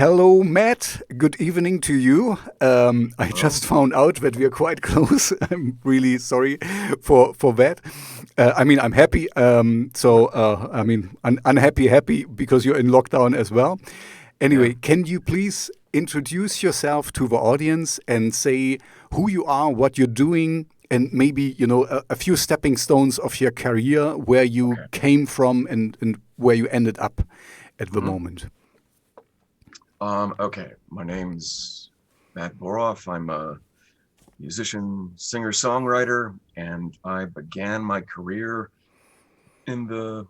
Hello, Matt. Good evening to you. I just found out that we are quite close. I'm really sorry for that. I'm happy. Unhappy because you're in lockdown as well. Anyway, can you please introduce yourself to the audience and say who you are, what you're doing, and maybe, a few stepping stones of your career, where you came from and where you ended up at the moment. Okay, my name's Matt Boroff. I'm a musician, singer-songwriter, and I began my career in the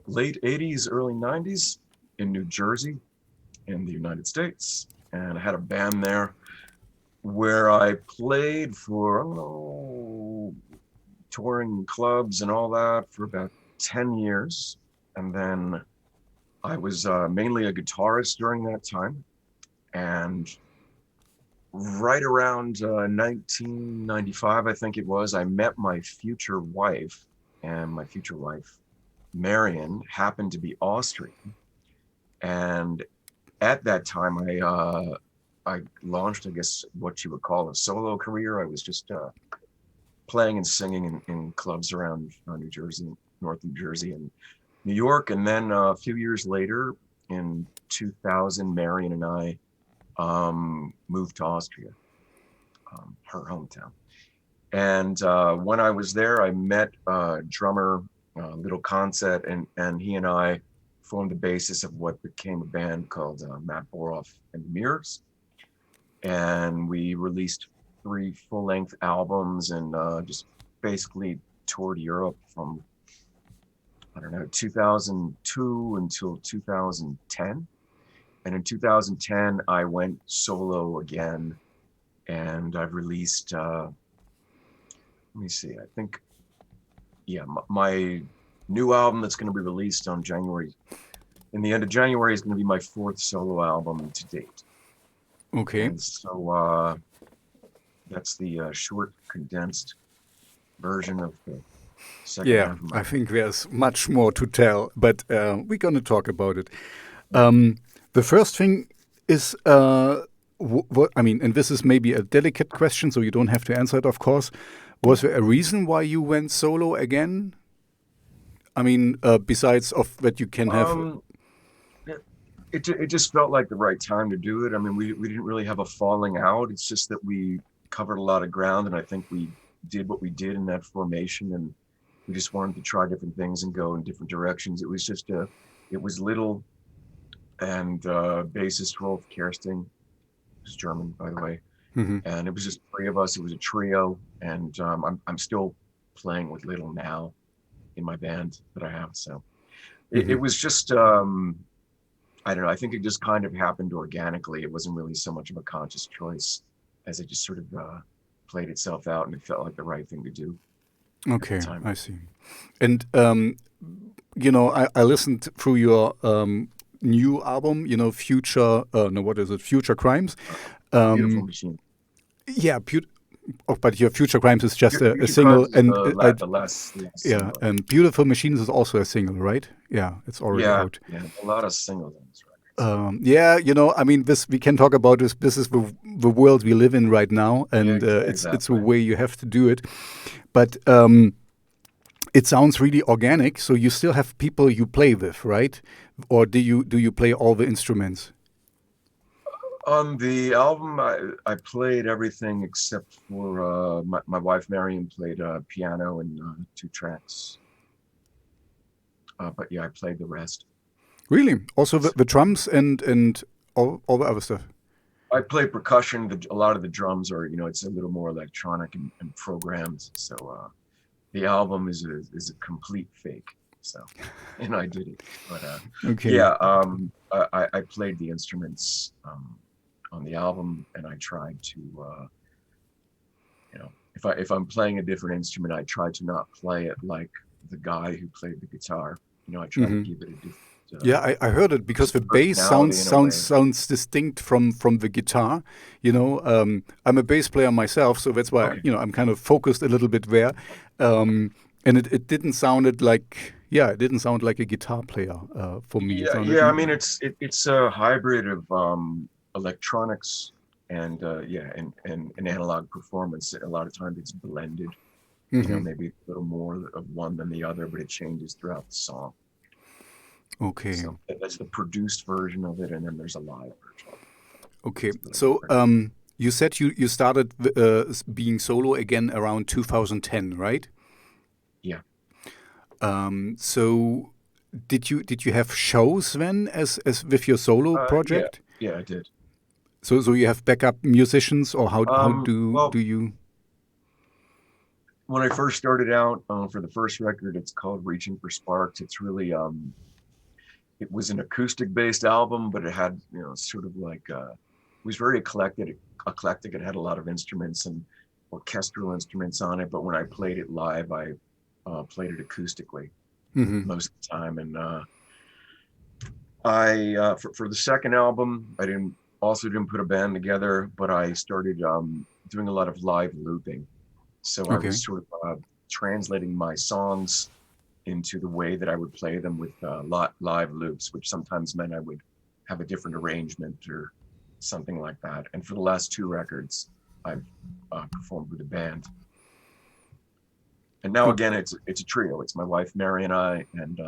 late 80s, early 90s in New Jersey in the United States. And I had a band there where I played for, touring clubs and all that for about 10 years. And then I was mainly a guitarist during that time. And right around 1995, I think it was, I met my future wife. And my future wife, Marion, happened to be Austrian. And at that time, I launched, I guess, what you would call a solo career. I was just playing and singing in clubs around New Jersey, North New Jersey, and New York. And then a few years later, in 2000, Marion and I moved to Austria, her hometown. And when I was there, I met drummer Little Concert, and he and I formed the basis of what became a band called Matt Boroff and the Mirrors. And we released 3 full-length albums and just basically toured Europe from 2002 until 2010. And in 2010, I went solo again, and I've released, let me see, I think, my new album that's going to be released on in the end of January is going to be my 4th solo album to date. Okay. And so that's the short, condensed version of the second half of my I think there's much more to tell, but we're going to talk about it. The first thing is, and this is maybe a delicate question, so you don't have to answer it, of course. Was there a reason why you went solo again? Besides of that you can have... It just felt like the right time to do it. I mean, we didn't really have a falling out. It's just that we covered a lot of ground, and I think we did what we did in that formation, and we just wanted to try different things and go in different directions. It was just it was Little and bassist Rolf Kersting, who's German, by the way. Mm-hmm. And it was just 3 of us. It was a trio, and I'm still playing with Little now in my band that I have. So it was just, I don't know, I think it just kind of happened organically. It wasn't really so much of a conscious choice as it just sort of played itself out, and it felt like the right thing to do. Okay, I see. And, I listened through your new album, Future Crimes. Beautiful Machine. Yeah, but your Future Crimes is just a single, and the last and Beautiful Machines is also a single, right? Yeah, it's already out. Yeah, a lot of singles on this record. This we can talk about this. This is the world we live in right now, and exactly. It's a way you have to do it. But it sounds really organic. So you still have people you play with, right? Or do you play all the instruments? On the album, I played everything except for my wife Marion played piano and 2 tracks. But yeah, I played the rest. Really? Also the drums and all the other stuff? I play percussion. A lot of the drums are, it's a little more electronic and programmed. So the album is a complete fake. So, and I did it. But okay. Yeah, I played the instruments on the album, and I tried to, if I'm playing a different instrument, I try to not play it like the guy who played the guitar. I try to give it a different. I heard it because the bass sounds distinct from the guitar. I'm a bass player myself, so that's why I'm kind of focused a little bit there. And it didn't sound like Yeah, it didn't sound like a guitar player for me. It Yeah, sounded. yeah. I mean, it's a hybrid of electronics and and analog performance. A lot of times it's blended. You know, Mhm. maybe a little more of one than the other, but it changes throughout the song. Okay. So that's the produced version of it, and then there's a live version of it. Okay. It's a little So, different. you said you started being solo again around 2010, right? Yeah. So did you have shows then as with your solo Yeah. project? Yeah, I did. So you have backup musicians, or how do Well, you? when I first started out for the first record, it's called Reaching for Sparks. It's really it was an acoustic based album, but it had, you know, sort of like it was very eclectic. Eclectic. It had a lot of instruments and orchestral instruments on it. But when I played it live, I played it acoustically Hmm. most of the time. And I for the second album, I didn't put a band together, but I started doing a lot of live looping. So I Okay. was sort of translating my songs into the way that I would play them with live loops, which sometimes meant I would have a different arrangement or something like that. And for the last two records, I've performed with a band. And now O- again, it's a trio. It's my wife Mary and I, and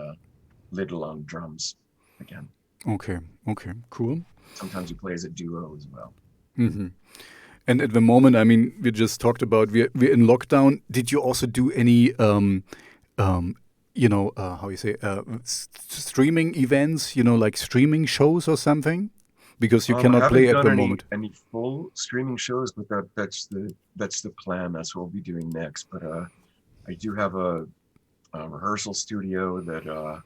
Little on drums again. Okay. Okay. Cool. Sometimes we play as a duo as well. Hmm. And at the moment, I mean, we just talked about we're in lockdown. Did you also do any um, how you say streaming events? Like streaming shows or something? Because you I cannot haven't play at done the moment. any full streaming shows, but that's the plan. That's what we'll be doing next. But I do have a rehearsal studio that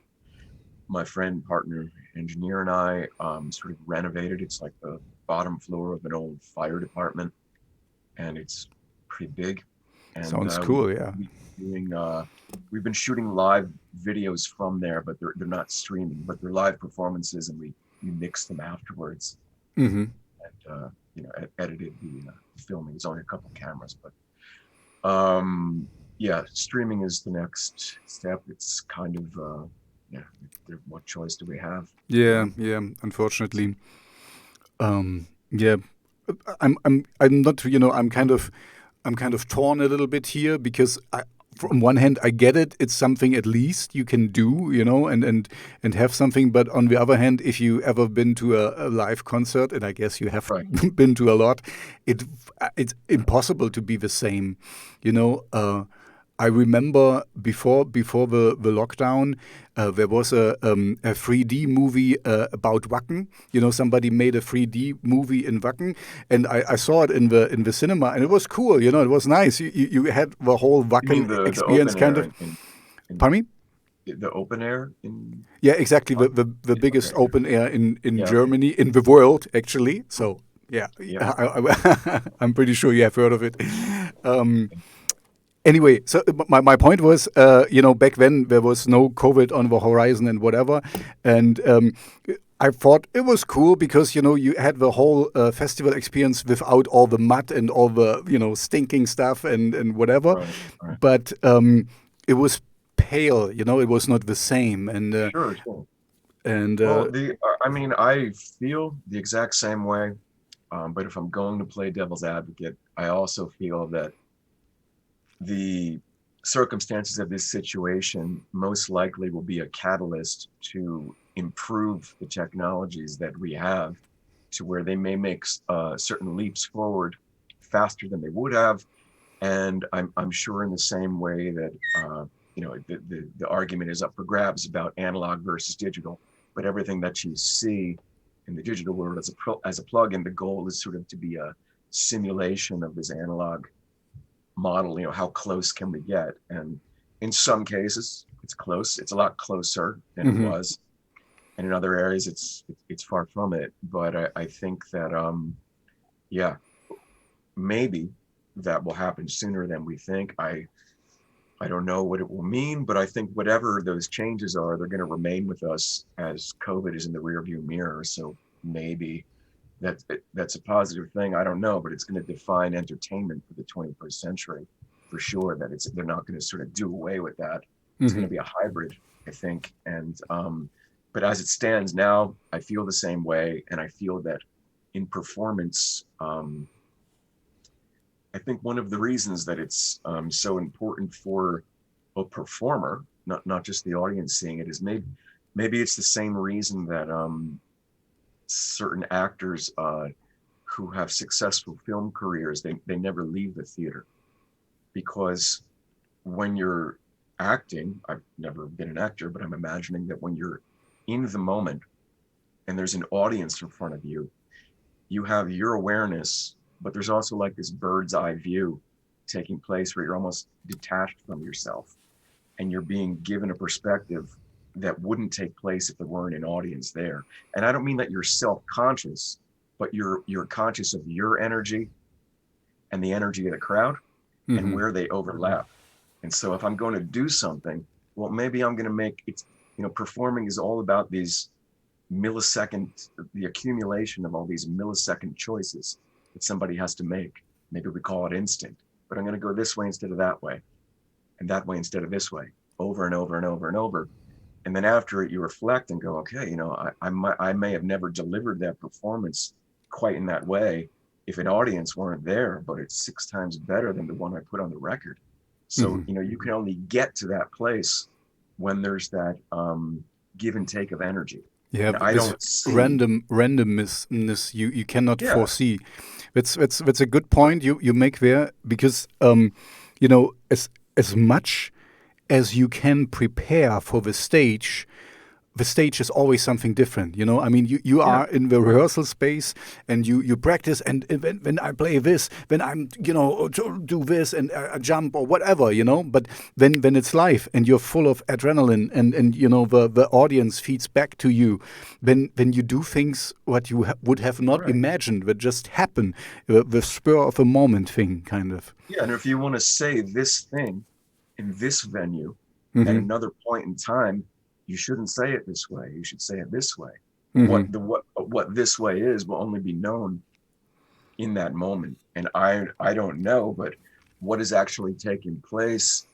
my friend, partner, engineer, and I sort of renovated. It's like the bottom floor of an old fire department, and it's pretty big. And Sounds cool. Yeah. we've been shooting live videos from there, but they're not streaming, but they're live performances, and we mix them afterwards Hmm. and edited the filming. There's only a couple cameras, but yeah, streaming is the next step. It's kind of yeah. What choice do we have? You Yeah. know? Yeah. Unfortunately. Yeah. I'm not. I'm kind of torn a little bit here because from one hand, I get it. It's something at least you can do, and have something. But on the other hand, if you ever been to a live concert, and I guess you have Right. been to a lot, it it's impossible to be the same. I remember before the lockdown, there was a 3D movie about Wacken. Somebody made a 3D movie in Wacken, and I saw it in the cinema, and it was cool. It was nice. You had the whole You mean Wacken the experience, open kind air of. in Pardon me? the open air in Yeah, exactly. The yeah, biggest okay, yeah. open air in Yeah, okay. Germany, in the world, actually. So yeah, Yeah. I'm pretty sure you have heard of it. Um, Anyway, so my point was, back then there was no COVID on the horizon and whatever, and I thought it was cool because you had the whole festival experience without all the mud and all the stinking stuff and whatever, Right, right. but it was pale. It was not the same, Sure, sure. and Well, I mean, I feel the exact same way. But if I'm going to play devil's advocate, I also feel that the circumstances of this situation most likely will be a catalyst to improve the technologies that we have to where they may make certain leaps forward faster than they would have. And I'm sure in the same way that the argument is up for grabs about analog versus digital, but everything that you see in the digital world as a plug-in, the goal is sort of to be a simulation of this analog model. How close can we get? And in some cases, it's close. It's a lot closer than it mhm. was, and in other areas, it's far from it. But I think that yeah, maybe that will happen sooner than we think. I don't know what it will mean, but I think whatever those changes are, they're going to remain with us as COVID is in the rearview mirror. So maybe that's a positive thing. I don't know, but it's going to define entertainment for the 21st century for sure. They're not going to sort of do away with that. It's going Hmm. to be a hybrid. I think. And but as it stands now, I feel the same way, and I feel that in performance, I think one of the reasons that it's so important for a performer, not just the audience seeing it, is maybe it's the same reason that certain actors who have successful film careers, they never leave the theater, because when you're acting, I've never been an actor, but I'm imagining that when you're in the moment and there's an audience in front of you, you have your awareness, but there's also like this bird's eye view taking place where you're almost detached from yourself, and you're being given a perspective that wouldn't take place if there weren't an audience there. And I don't mean that you're self-conscious, but you're conscious of your energy and the energy of the crowd and where they overlap. And so if I'm going to do something, well, maybe I'm going to make it, performing is all about these millisecond, the accumulation of all these millisecond choices that somebody has to make. Maybe we call it instinct, but I'm going to go this way instead of that way, and that way instead of this way, over and over and over and over. And then after it, you reflect and go, okay, I may have never delivered that performance quite in that way if an audience weren't there, but it's 6 times better than the one I put on the record. So, you can only get to that place when there's that give and take of energy. Yeah, and I don't see randomness you cannot foresee. That's a good point you make there, because as much as you can prepare for the stage is always something different. I mean, you are in the rehearsal space and you practice, and when I play this, when I'm do this and jump or whatever, but when it's live and you're full of adrenaline and the audience feeds back to you, when you do things what you would have not imagined that just happen, the spur of a moment thing, kind of. Yeah, and if you want to say this thing in this venue at another point in time, you shouldn't say it this way. You should say it this way. What this way is will only be known in that moment. And I don't know, but what is actually taking place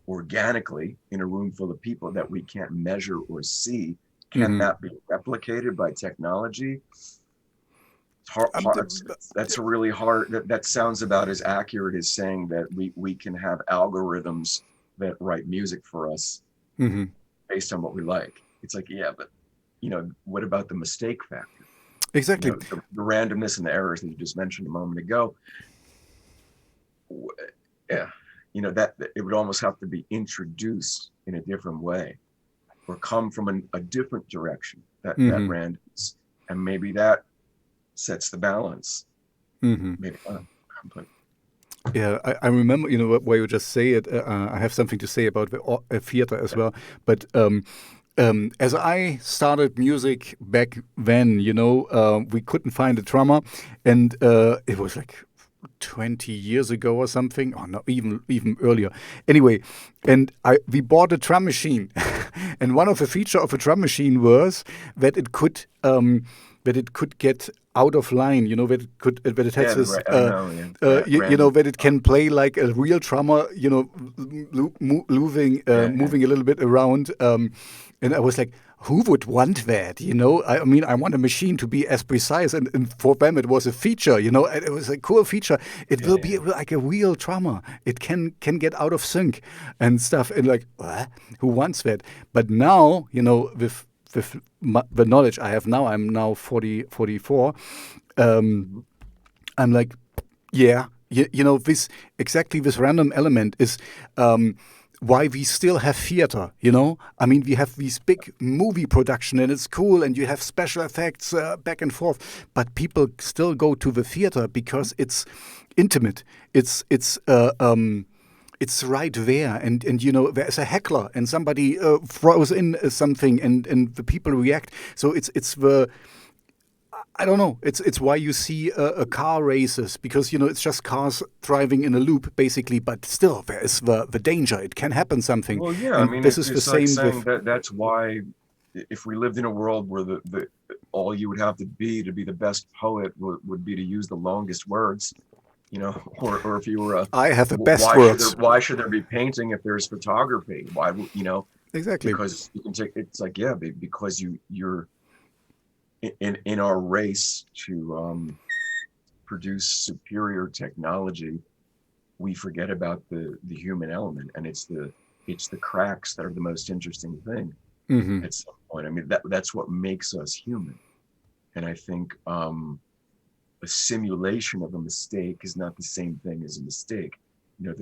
organically in a room full of people that we can't measure or see, can that be replicated by technology? That's really hard. That sounds about as accurate as saying that we can have algorithms that write music for us based on what we like. It's like, yeah, but what about the mistake factor? Exactly. The randomness and the errors that you just mentioned a moment ago. Yeah, that it would almost have to be introduced in a different way, or come from a different direction. That randomness, and maybe that sets the balance. Maybe not. But yeah, I remember, where you just say it. I have something to say about the theater as well. But as I started music back then, we couldn't find a drummer, and it was like 20 years ago or something, or not even earlier. Anyway, and we bought a drum machine, and one of the features of a drum machine was that it could get out of line, that it has this, that it can play like a real drummer, moving a little bit around. And I was like, who would want that? I mean, I want a machine to be as precise, and for them it was a feature, and it was a cool feature. It will be like a real drummer. It can get out of sync and stuff. And like, what? Who wants that? But now, with the knowledge I have now, I'm now 44. I'm like, yeah, this random element is why we still have theater. I mean, we have these big movie production, and it's cool, and you have special effects back and forth, but people still go to the theater because it's intimate. It's right there, and there's a heckler, and somebody throws in something, and the people react. So it's the, I don't know. It's why you see a car races, because it's just cars driving in a loop basically, but still there is the danger. It can happen something. Well, yeah, and I mean, this it's is the like same saying with. that's why if we lived in a world where the all you would have to be the best poet would be to use the longest words. Or if you were I have the best words. Why should there be painting if there's photography? Why, exactly. because you can take it's like yeah because you're in our race to produce superior technology, we forget about the human element, and it's the cracks that are the most interesting thing Hmm. at some point. I mean that's what makes us human. And I think a simulation of a mistake is not the same thing as a mistake. You know,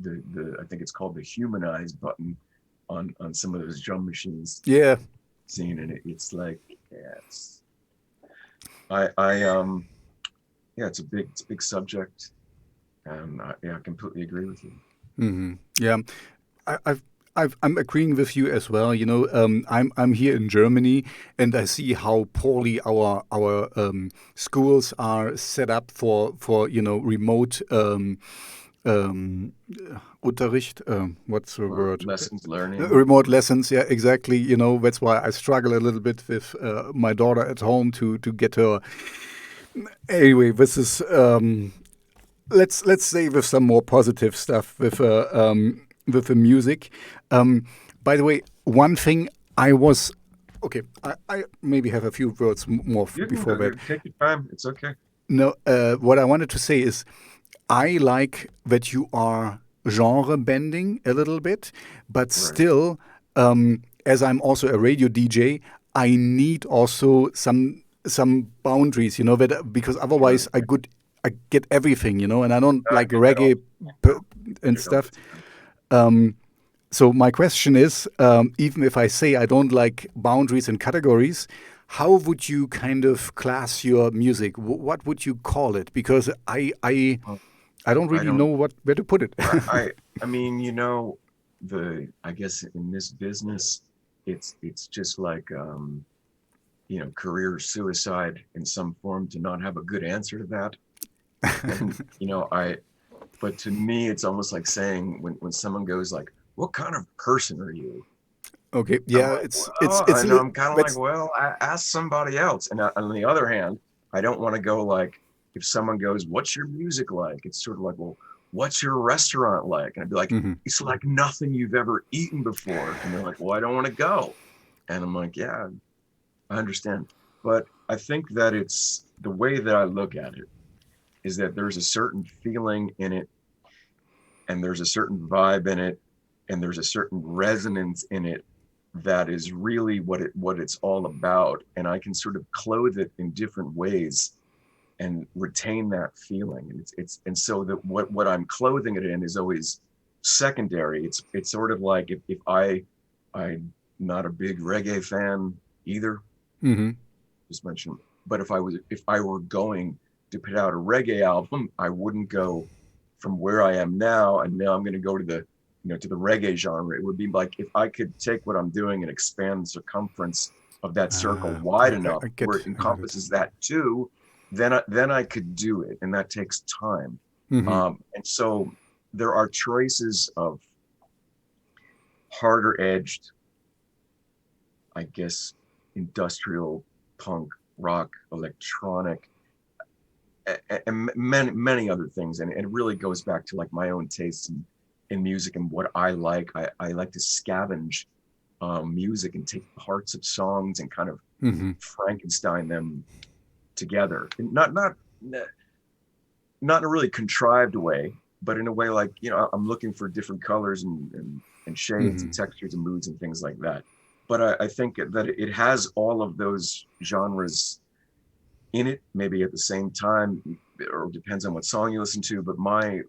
the I think it's called the humanize button on some of those drum machines Yeah. seen, and it's like, yeah, I yeah, it's a big subject, and yeah, I completely agree with you. Hmm. Yeah. I'm agreeing with you as well. I'm here in Germany, and I see how poorly our schools are set up for remote um, Unterricht. What's the Or word? lessons learning. Remote lessons. Yeah, exactly. That's why I struggle a little bit with my daughter at home to get her. Anyway, this is let's say with some more positive stuff with the music. Um, by the way, one thing I was okay. I maybe have a few words more You can before go, that. take your time. It's okay. No, what I wanted to say is I like that you are genre bending a little bit, but Right. still, as I'm also a radio DJ, I need also some boundaries, that because Sure. otherwise I get everything, and I don't I like get that all reggae the time. and Get it all stuff. the time. So my question is, even if I say I don't like boundaries and categories, how would you kind of class your music? What would you call it? Because Well, I don't I really know don't. where to put it. I mean, I guess in this business, it's just like career suicide in some form to not have a good answer to that. And but to me, it's almost like saying when someone goes like, "What kind of person are you?" Okay, I'm yeah, like, it's well, it's a and little. I'm kind of like, That's well, ask somebody else. And on the other hand, I don't want to go like, if someone goes, "What's your music like?" It's sort of like, well, what's your restaurant like? And I'd be like, mhm, it's like nothing you've ever eaten before. And they're like, well, I don't want to go. And I'm like, yeah, I understand. But I think that it's the way that I look at it is that there's a certain feeling in it, and there's a certain vibe in it, and there's a certain resonance in it that is really what it's all about. And I can sort of clothe it in different ways and retain that feeling. And it's and so that what I'm clothing it in is always secondary. It's sort of like if I'm not a big reggae fan either, mhm, just mentioned, but if I were going to put out a reggae album, I wouldn't go from where I am now and now I'm going to go to the reggae genre. It would be like if I could take what I'm doing and expand the circumference of that circle wide enough where it I get it. encompasses that too, then I could do it, and that takes time. Hmm. And so there are choices of harder edged, I guess, industrial punk, rock, electronic, and many other things. And it really goes back to like my own tastes in music and what I like. I like to scavenge music and take parts of songs and kind of Hmm. Frankenstein them together. And not in a really contrived way, but in a way like, I'm looking for different colors and shades and Hmm. textures and moods and things like that. But I think that it has all of those genres in it, maybe at the same time, or depends on what song you listen to. But my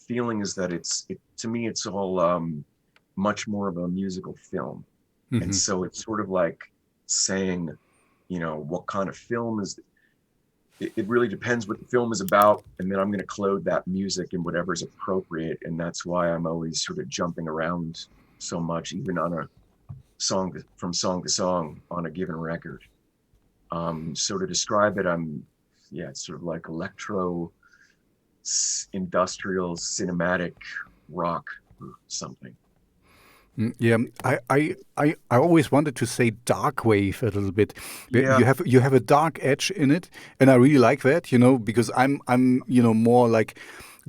feeling is that to me, it's all much more of a musical film. And Hmm. so it's sort of like saying, what kind of film is it really depends what the film is about, and then I'm going to clothe that music in whatever is appropriate. And that's why I'm always sort of jumping around so much, even on a song to song on a given record. So to describe it, yeah, it's sort of like electro, industrial, cinematic rock or something. Yeah, I always wanted to say dark wave a little bit. Yeah, You have a dark edge in it, and I really like that. Because I'm more like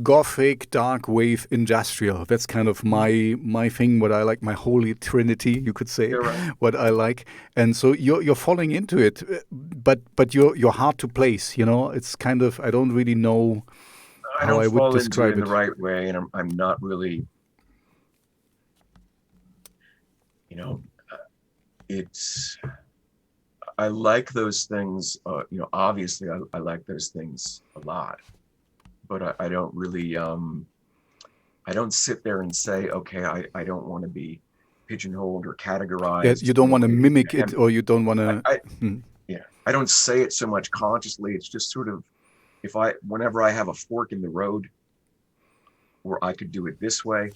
gothic, dark wave, industrial. That's kind of my thing. What I like, my holy trinity, you could say. You're right. What I like, and so you're falling into it, but you're hard to place. You know, it's kind of I don't really know I how don't I would fall into it describe in the it. right way, and I'm not really, you know, it's I like those things. Obviously, I like those things a lot, but I don't really I don't sit there and say, okay, I don't want to be pigeonholed or Yeah, categorized. you don't want to mimic it, And or you don't want I, to. I yeah, I don't say it so much consciously. It's just sort of whenever I have a fork in the road where I could do it this way,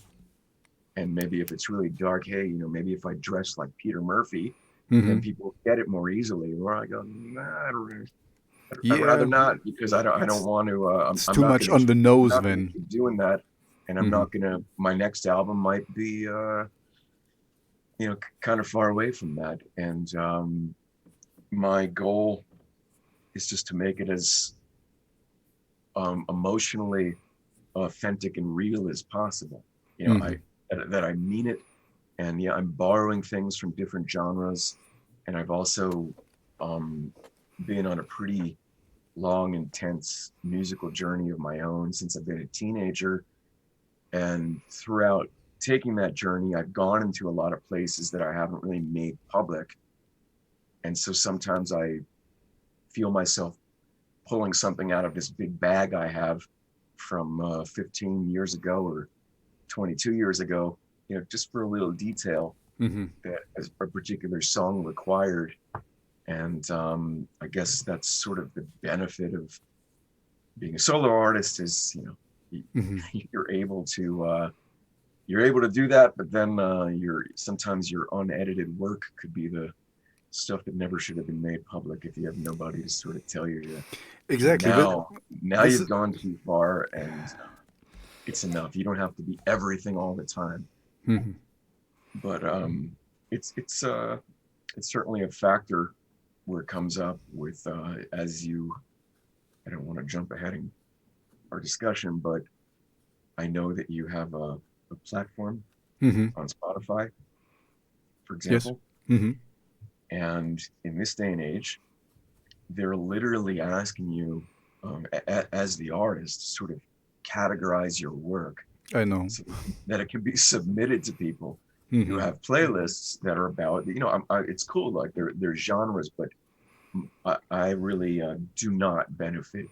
and maybe if it's really dark, hey, maybe if I dress like Peter Murphy, then people get it more easily. Where I go, nah, I'd rather Yeah, not, because I don't it's want to. it's too much on the nose I'm not gonna then. keep doing that, and I'm Hmm. not gonna. My next album might be, kind of far away from that, and my goal is just to make it as emotionally authentic and real as possible. Hmm. That I mean it, and yeah, I'm borrowing things from different genres, and I've also um, been on a pretty long, intense musical journey of my own since I've been a teenager. And throughout taking that journey, I've gone into a lot of places that I haven't really made public. And so sometimes I feel myself pulling something out of this big bag I have from 15 years ago or 22 years ago, just for a little detail Hmm. that as a particular song required. And I guess that's sort of the benefit of being a solo artist is, Hmm. you're able to do that, but then sometimes your unedited work could be the stuff that never should have been made public if you have nobody to sort of tell you that Exactly. now This you've is. gone too far, and it's enough. You don't have to be everything all the time. Mhm. But it's certainly a factor where it comes up with as you. I don't want to jump ahead in our discussion, but I know that you have a platform Mhm. on Spotify, for Yes. example, Mhm. and in this day and age, they're literally asking you, as the artist, to sort of categorize your work I know. so that it can be submitted to people who Mhm. have playlists that are about, it's cool, like there's genres, but I really do not benefit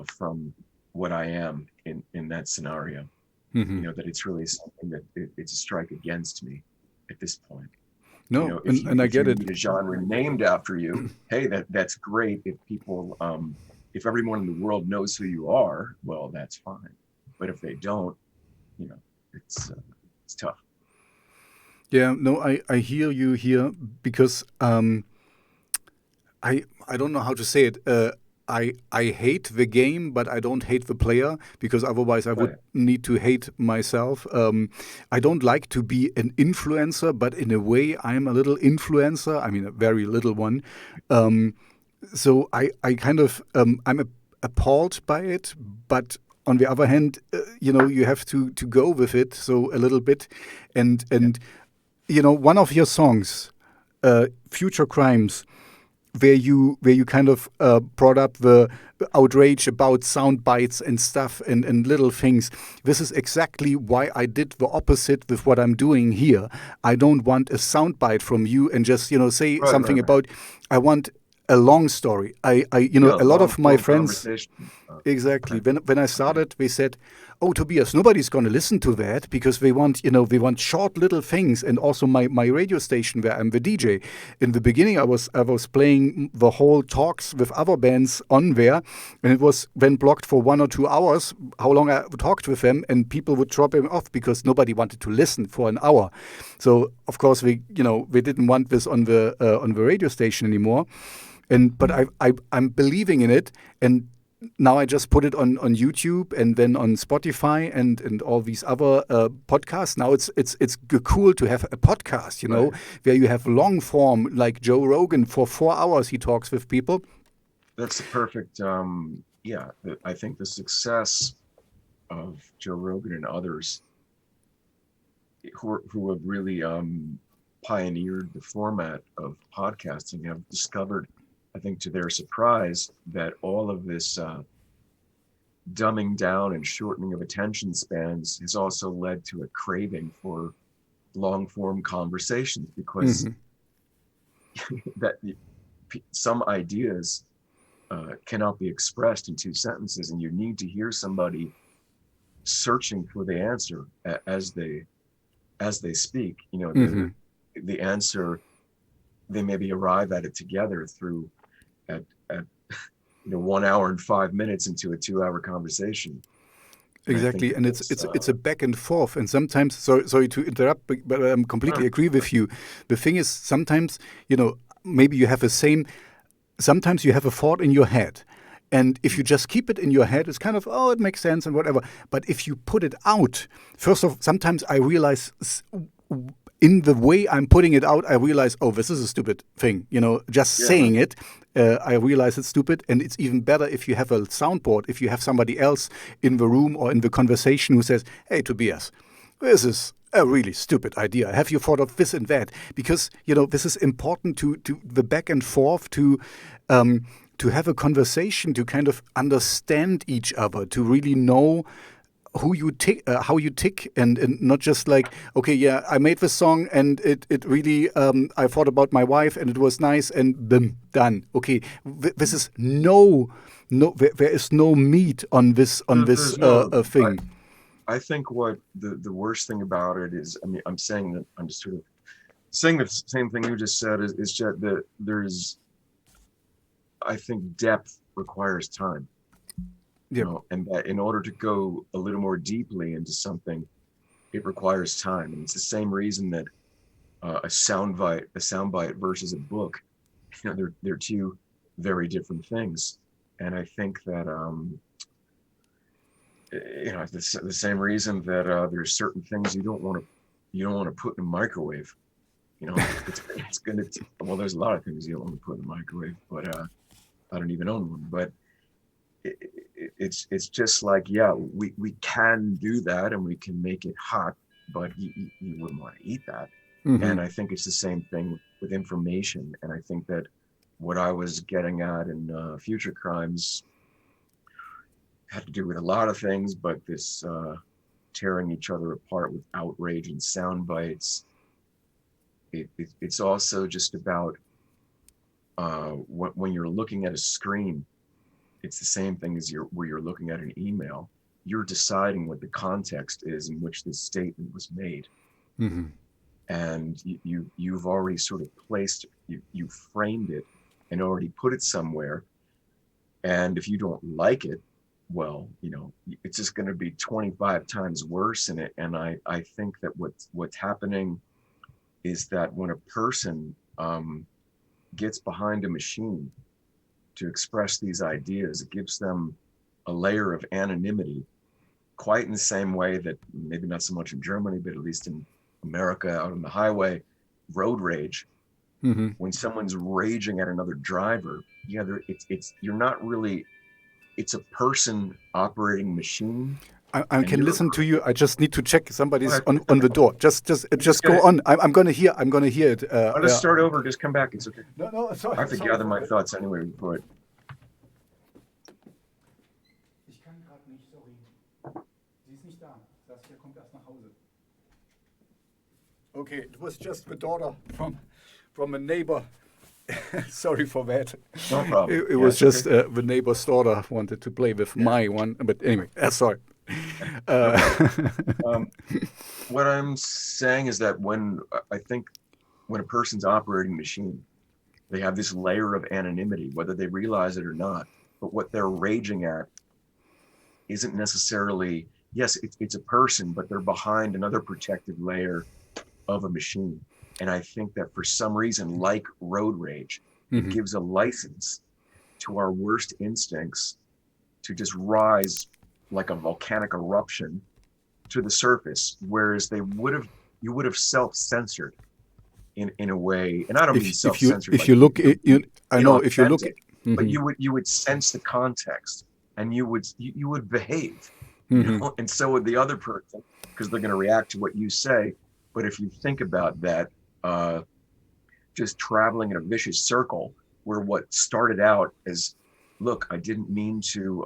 from what I am in that scenario. Mhm. That it's really something that it's a strike against me at this point. No, If and I if you get it. need a genre named after you, hey, that's great. If people, if everyone in the world knows who you are, well, that's fine. But if they don't, you know, it's tough. Yeah, no, I hear you here because I don't know how to say it. I hate the game, but I don't hate the player because otherwise I would Right. need to hate myself. I don't like to be an influencer, but in a way I'm a little influencer. I mean, a very little one. Um, so I kind of I'm appalled by it, but on the other hand, you have to go with it so a little bit, Yeah. and one of your songs, "Future Crimes," where you kind of brought up the outrage about sound bites and stuff and little things. This is exactly why I did the opposite with what I'm doing here. I don't want a sound bite from you and just say Right. something Right. Right. about. I want a long story. Yeah. A lot Long of my form friends. conversation. Exactly. Okay. When I Okay. started, they said, "Oh, Tobias, nobody's going to listen to that because they want short little things." And also my radio station where I'm the DJ. In the beginning, I was playing the whole talks with other bands on there, and it was then blocked for 1 or 2 hours. How long I talked with them, and people would drop him off because nobody wanted to listen for an hour. So of course we didn't want this on the radio station anymore. But I'm believing in it, and now I just put it on YouTube and then on Spotify and all these other podcasts. Now it's cool to have a podcast, Right. where you have long form like Joe Rogan for 4 hours. He talks with people. That's the perfect. Yeah. I think the success of Joe Rogan and others who have really pioneered the format of podcasting have discovered, I think to their surprise, that all of this dumbing down and shortening of attention spans has also led to a craving for long form conversations, because that some ideas cannot be expressed in 2 sentences, and you need to hear somebody searching for the answer as they speak. You know, the answer, they maybe arrive at it together through at 1 hour and 5 minutes into a 2-hour conversation. Exactly, and it's a back and forth, and sometimes sorry to interrupt, but I completely agree with you. The thing is, sometimes maybe you have sometimes you have a thought in your head, and if you just keep it in your head, it's kind of it makes sense and whatever. But if you put it out, sometimes I realize in the way I'm putting it out, I realize, this is a stupid thing. Just saying it. I realize it's stupid, and it's even better if you have a soundboard, if you have somebody else in the room or in the conversation who says, "Hey, Tobias, this is a really stupid idea. Have you thought of this and that?" Because, this is important to the back and forth, to have a conversation, to kind of understand each other, to really know how you tick, and not just like, okay, yeah, I made this song and it really, I thought about my wife and it was nice and boom, done. Okay, this is there is no meat on this thing. I think what the worst thing about it is, I mean, I'm saying that I'm just sort of saying the same thing you just said, is just that there's, I think depth requires time. And that in order to go a little more deeply into something, it requires time. And it's the same reason that a soundbite versus a book, they're 2 very different things. And I think that it's the same reason that there's certain things you don't want to put in a microwave. It's gonna. Well, there's a lot of things you don't want to put in the microwave, but I don't even own one. But it's just like, we can do that and we can make it hot, but you wouldn't want to eat that. And I think it's the same thing with information. And I think that what I was getting at in Future Crimes had to do with a lot of things, but this tearing each other apart with outrage and sound bites, it's also just about when you're looking at a screen. It's the same thing as where you're looking at an email. You're deciding what the context is in which this statement was made. And you've already sort of placed, you framed it and already put it somewhere. And if you don't like it, well, it's just going to be 25 times worse in it. And I think that what's happening is that when a person gets behind a machine to express these ideas, it gives them a layer of anonymity, quite in the same way that maybe not so much in Germany, but at least in America, out on the highway, road rage. When someone's raging at another driver, you're not really, it's a person operating machine. I can listen to you. I just need to check somebody's on the door. Just go on. I'm gonna hear it. I'll just start over. Just come back. It's okay. No, sorry. I have to gather my thoughts anyway before it. Ich kann gerade nicht, sorry. Sie ist nicht da. Saskia kommt erst nach Hause. Okay, it was just the daughter from a neighbor. Sorry for that. No problem. It was just the neighbor's daughter wanted to play with my one. But anyway, sorry. What I'm saying is that when a person's operating a machine, they have this layer of anonymity, whether they realize it or not. But what they're raging at isn't necessarily, yes, it's a person, but they're behind another protective layer of a machine. And I think that for some reason, like road rage, it gives a license to our worst instincts to just rise like a volcanic eruption to the surface, whereas you would have self-censored in a way. And I don't mean self-censored. If you look, if you look, but you would sense the context, and you would behave. Hmm. and so would the other person, because they're going to react to what you say. But if you think about that, just traveling in a vicious circle, where what started out as, look, I didn't mean to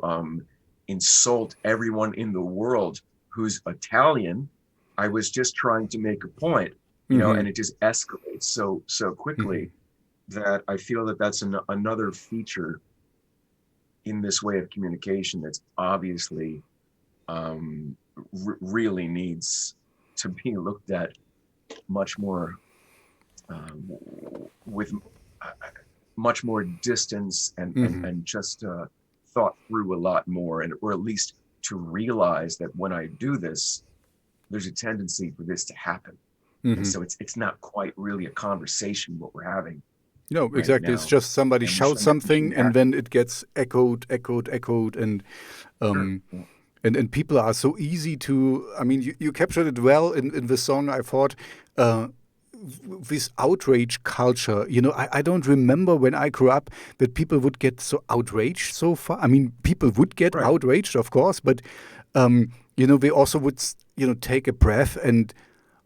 insult everyone in the world who's Italian. I was just trying to make a point, Hmm. and it just escalates so Hmm. quickly that I feel that that's another feature in this way of communication that's obviously really needs to be looked at much more um, with much more distance Hmm. and just thought through a lot more, and or at least to realize that when I do this, there's a tendency for this to happen, and Hmm. so it's not quite really a conversation what we're having No, right exactly. It's now, just somebody and shouts we something, shouldn't and have. then it gets echoed, echoed, echoed, Sure. um, and people are so easy to. I mean, you captured it well in the song. I thought. This outrage culture, I don't remember when I grew up that people would get so outraged so far. I mean, people would get Right. outraged, of course, but they also would, take a breath and,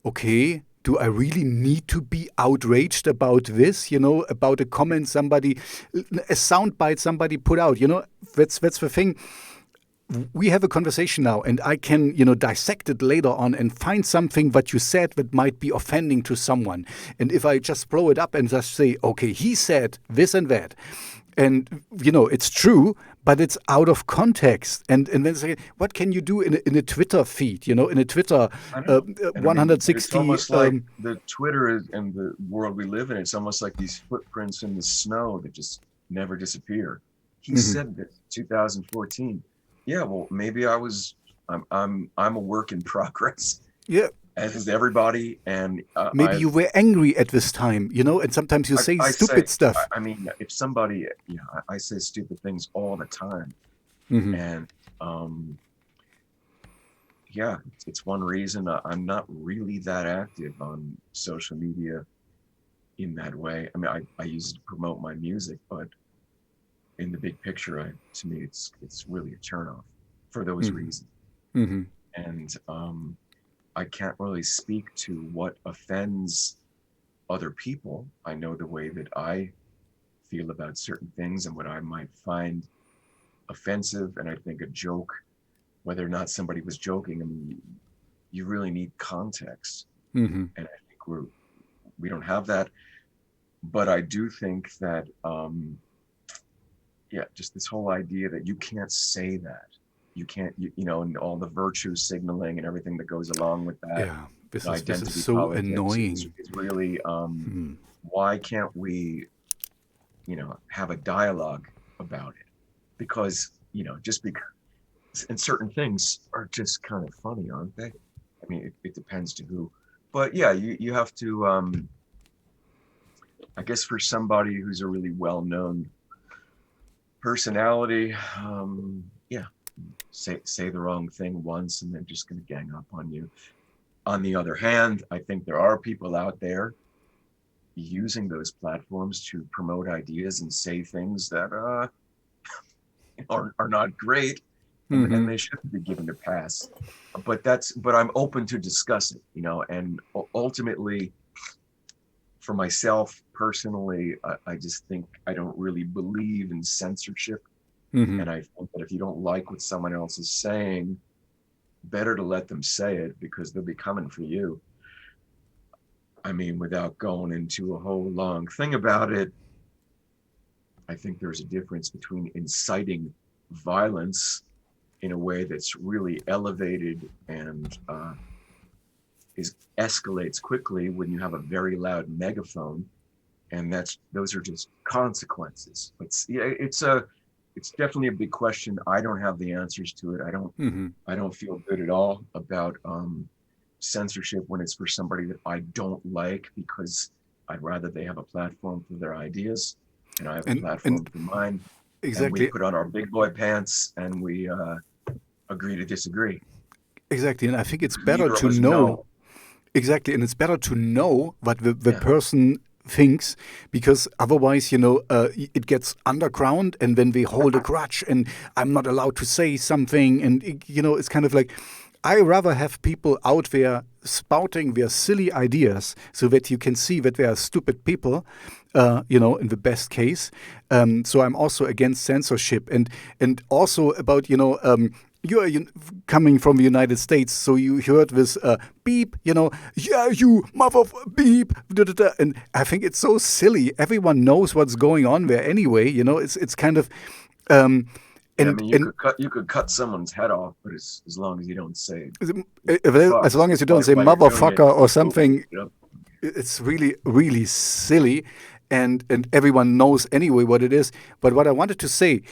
okay, do I really need to be outraged about this? About a comment somebody, a soundbite somebody put out. That's the thing. We have a conversation now, and I can, dissect it later on and find something that you said that might be offending to someone. And if I just blow it up and just say, okay, he said this and that, and it's true, but it's out of context. And then say, what can you do in a Twitter feed? In a Twitter I know. And I mean, it's 160. almost like the Twitter and the world we live in, it's almost like these footprints in the snow that just never disappear. He Mhm. said that 2014. Yeah, well, maybe I'm a work in progress, Yeah, as is everybody. And maybe you were angry at this time, and sometimes you say I say, stupid stuff. I mean, if somebody, I say stupid things all the time. Hmm. And yeah, it's one reason I'm not really that active on social media in that way. I mean, I use it to promote my music, but in the big picture, to me, it's really a turnoff for those Hmm. reasons. Hmm. And I can't really speak to what offends other people. I know the way that I feel about certain things and what I might find offensive. And I think a joke, whether or not somebody was joking, I mean, you really need context. Hmm. And I think we don't have that. But I do think that yeah, just this whole idea that you can't say that. You can't, and all the virtue signaling and everything that goes along with that, Yeah, this is identity so politics annoying. is really, Hmm. why can't we, have a dialogue about it? Because, just because, and certain things are just kind of funny, aren't they? I mean, it depends to who. But yeah, you have to, I guess for somebody who's a really well-known personality, yeah, say the wrong thing once and they're just going to gang up on you. On the other hand, I think there are people out there using those platforms to promote ideas and say things that are not great, and Hmm. they shouldn't be given a pass. But I'm open to discuss it, and ultimately for myself personally, I just think I don't really believe in censorship. Hmm. And I think that if you don't like what someone else is saying, better to let them say it because they'll be coming for you. I mean, without going into a whole long thing about it, I think there's a difference between inciting violence in a way that's really elevated and is escalates quickly when you have a very loud megaphone, and those are just consequences. Yeah, it's definitely a big question. I don't have the answers to it. Hmm. I don't feel good at all about censorship when it's for somebody that I don't like, because I'd rather they have a platform for their ideas and I have a And platform for mine, and we exactly, put on our big boy pants and we agree to disagree, exactly. And I think it's because better neither of to us know. know. Exactly, and it's better to know what the Yeah, person things, because otherwise, it gets underground, and then they hold a grudge, and I'm not allowed to say something, and it's kind of like, I rather have people out there spouting their silly ideas so that you can see that they are stupid people, in the best case. So I'm also against censorship, and also about, you're coming from the United States, so you heard this beep, yeah, you mother beep, da, da, da. And I think it's so silly. Everyone knows what's going on there anyway. It's kind of. Yeah, I And mean, and you could cut someone's head off, but as long as you don't say as fuck long as you don't say while you're doing it, motherfucker or it's cool. something, You know? it's really, really silly, and everyone knows anyway what it is. But what I wanted to say,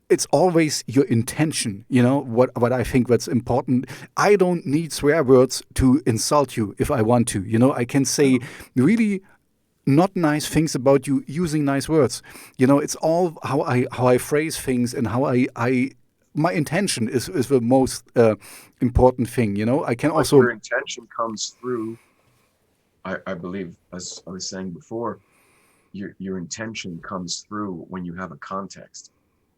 it's always your intention. What I think that's important. I don't need swear words to insult you if I want to. I can say really not nice things about you using nice words. It's all how I phrase things, and how I my intention is the most important thing. I can But also. your intention comes through. I believe, as I was saying before, your intention comes through when you have a context.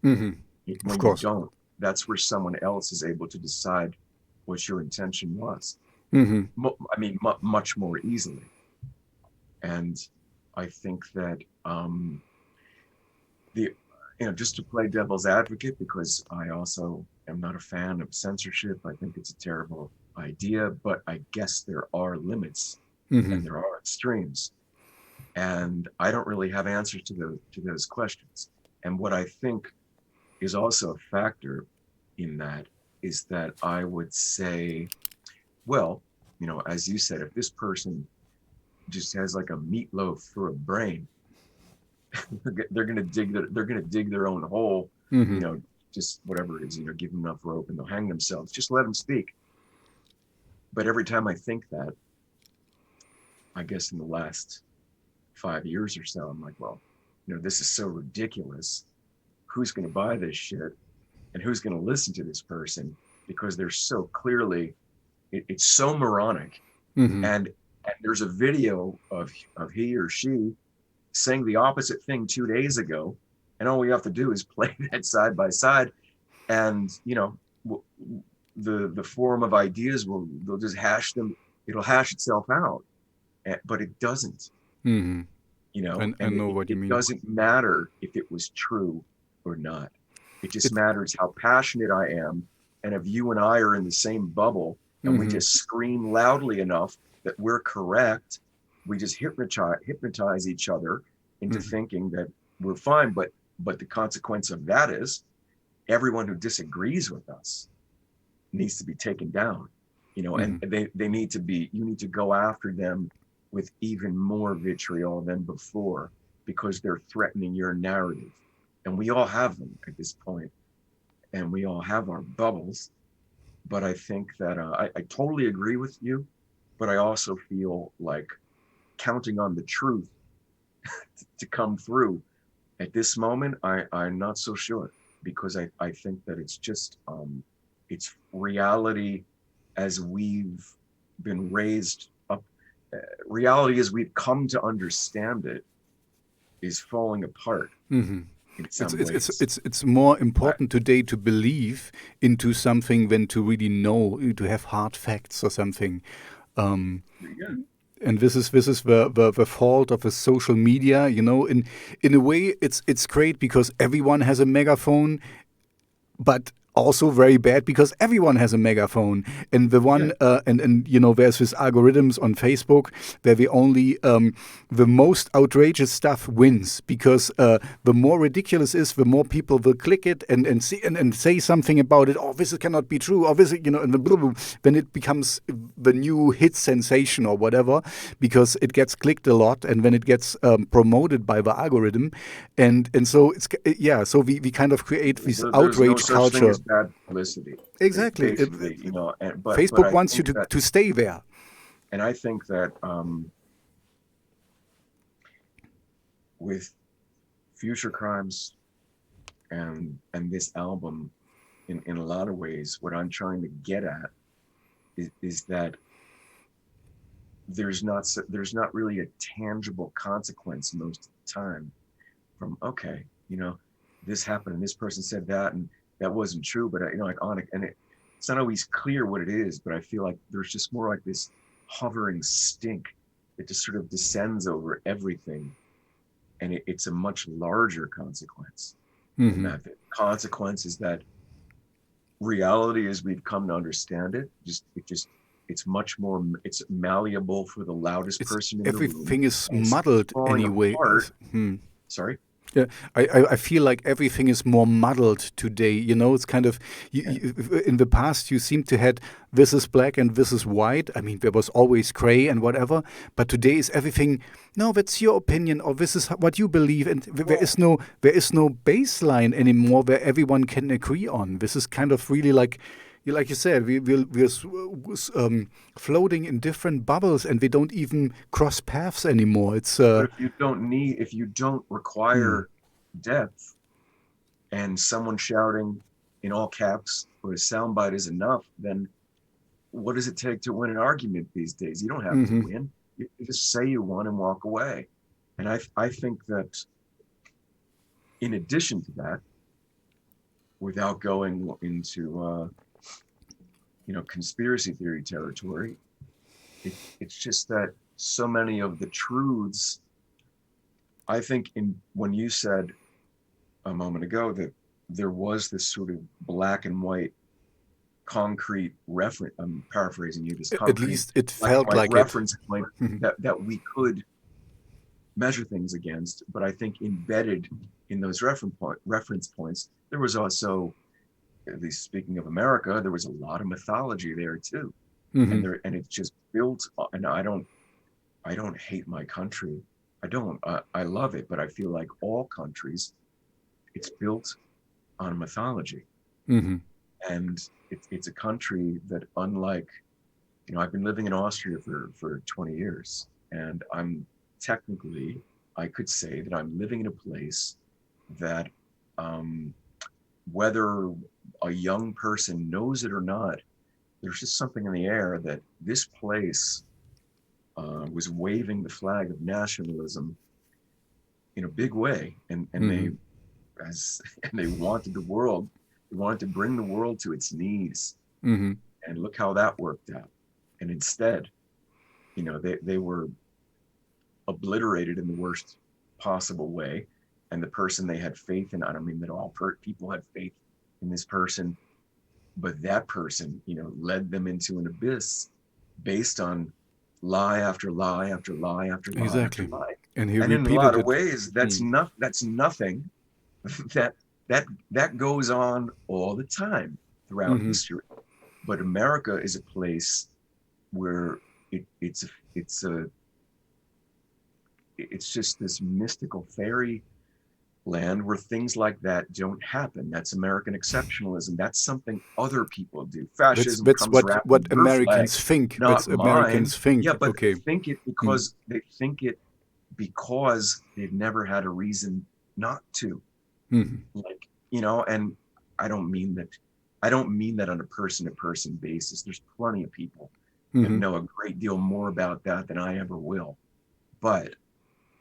Mhm, of When you course. don't, that's where someone else is able to decide what your intention was. Hmm. I mean, much more easily. And I think that the just to play devil's advocate, because I also am not a fan of censorship. I think it's a terrible idea, but I guess there are limits Hmm. and there are extremes. And I don't really have answers to those questions. And what I think is also a factor in that is that I would say, well, as you said, if this person just has like a meatloaf for a brain, they're gonna dig their own hole, you Hmm. know, just whatever it is, give them enough rope and they'll hang themselves. Just let them speak. But every time I think that, I guess in the last 5 years or so, I'm like, well, this is so ridiculous. Who's going to buy this shit? And who's going to listen to this person? Because they're so clearly, it's so moronic. Hmm. And there's a video of he or she saying the opposite thing 2 days ago, and all we have to do is play that side by side, and the forum of ideas they'll just hash them. It'll hash itself out, but it doesn't. Hmm. I And know what you it mean. doesn't matter if it was true or not. It just It. matters how passionate I am, and if you and I are in the same bubble and we Hmm. just scream loudly enough that we're correct, we just hypnotize each other into Hmm. thinking that we're fine. But the consequence of that is everyone who disagrees with us needs to be taken down, and Hmm. they need to be, you need to go after them with even more vitriol than before, because they're threatening your narrative. And we all have them at this point, and we all have our bubbles. But I think that I totally agree with you, but I also feel like counting on the truth to come through at this moment, I'm not so sure, because I think that it's just it's reality as we've been raised up. Reality as we've come to understand it is falling apart Hmm. in It's some it's it's ways. it's it's more I, important today to believe into something than to really know, to have hard facts or something. Um, yeah, and this is the fault of the social media. In a way, it's great because everyone has a megaphone, but also very bad because everyone has a megaphone. And the yeah. one and there's this algorithms on Facebook where the most outrageous stuff wins, because the more ridiculous is, the more people will click it and see and say something about it. Oh, this cannot be true. Or this, and the blah, blah, then it becomes the new hit sensation or whatever, because it gets clicked a lot, and when it gets promoted by the algorithm, and so so we kind of create this There's no outrage such thing culture. as bad publicity. Exactly. Basically, but Facebook I wants you think that, to stay there. and I think that with Future Crimes and this album, in a lot of ways, what I'm trying to get at is that there's not really a tangible consequence most of the time from, okay, this happened and this person said that and that wasn't true, but like on it, and it's not always clear what it is, but I feel like there's just more like this hovering stink that just sort of descends over everything, and it's a much larger consequence than Hmm. that. The consequence is that reality as we've come to understand it, it's much more, it's malleable for the loudest It's person in the room, everything is and it's muddled falling anyway. apart. Sorry. Yeah, I feel like everything is more muddled today. It's kind of Yeah. in the past you seem to had this is black and this is white. I mean, there was always gray and whatever. But today is everything. No, that's your opinion, or this is what you believe, and Well, there is no baseline anymore where everyone can agree on. This is kind of really like you said, we're floating in different bubbles, and we don't even cross paths anymore. It's but if you don't hmm, require depth, and someone shouting in all caps or a soundbite is enough, then what does it take to win an argument these days? You don't have to hmm. win. You just say you won and walk away. And I think that in addition to that, without going into conspiracy theory territory, it's just that so many of the truths, I think, in when you said a moment ago that there was this sort of black and white concrete reference, I'm paraphrasing you, this At concrete least it black and felt white like it. reference point Mhm. that we could measure things against. But I think embedded in those reference points, there was also, at least speaking of America, there was a lot of mythology there too. Mhm. And it's just built, and I don't hate my country. I don't. I love it, but I feel like all countries, it's built on mythology. Mhm. And it's a country that, unlike, I've been living in Austria for 20 years, and technically, I could say that I'm living in a place that, um, whether a young person knows it or not, there's just something in the air that this place was waving the flag of nationalism in a big way, and they, Mhm. as and they wanted to bring the world to its knees, Mhm. and look how that worked out. And instead, they were obliterated in the worst possible way. And the person they had faith in, I don't mean that all people had faith in this person, but that person, led them into an abyss based on lie after lie after lie after lie after Exactly. lie. And he And in a lot repeated of it. ways, Mm. that's nothing that that goes on all the time throughout Mhm. history. But America is a place where it's it's just this mystical fairy land where things like that don't happen. That's American exceptionalism. That's something other people do. That's Fascism that's comes wrapped in what your flag, Americans think. That's not mine. Americans think. Yeah, but Okay. Mm. they think it because they've never had a reason not to. Mhm. Like, and I don't mean that I don't mean that on a person to person basis. There's plenty of people that Mhm. know a great deal more about that than I ever will. But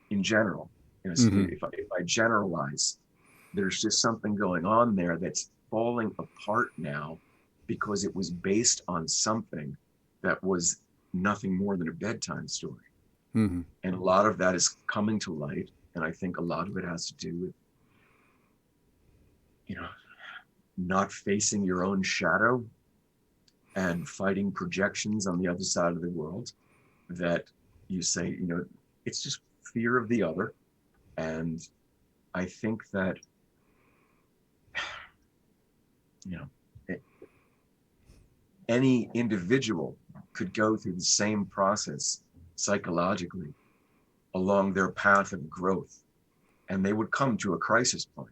in general, Mhm. if I generalize, there's just something going on there that's falling apart now because it was based on something that was nothing more than a bedtime story. Mhm. And a lot of that is coming to light. And I think a lot of it has to do with, you know, not facing your own shadow and fighting projections on the other side of the world that you say, it's just fear of the other. And I think that, you know, any individual could go through the same process psychologically along their path of growth, and they would come to a crisis point.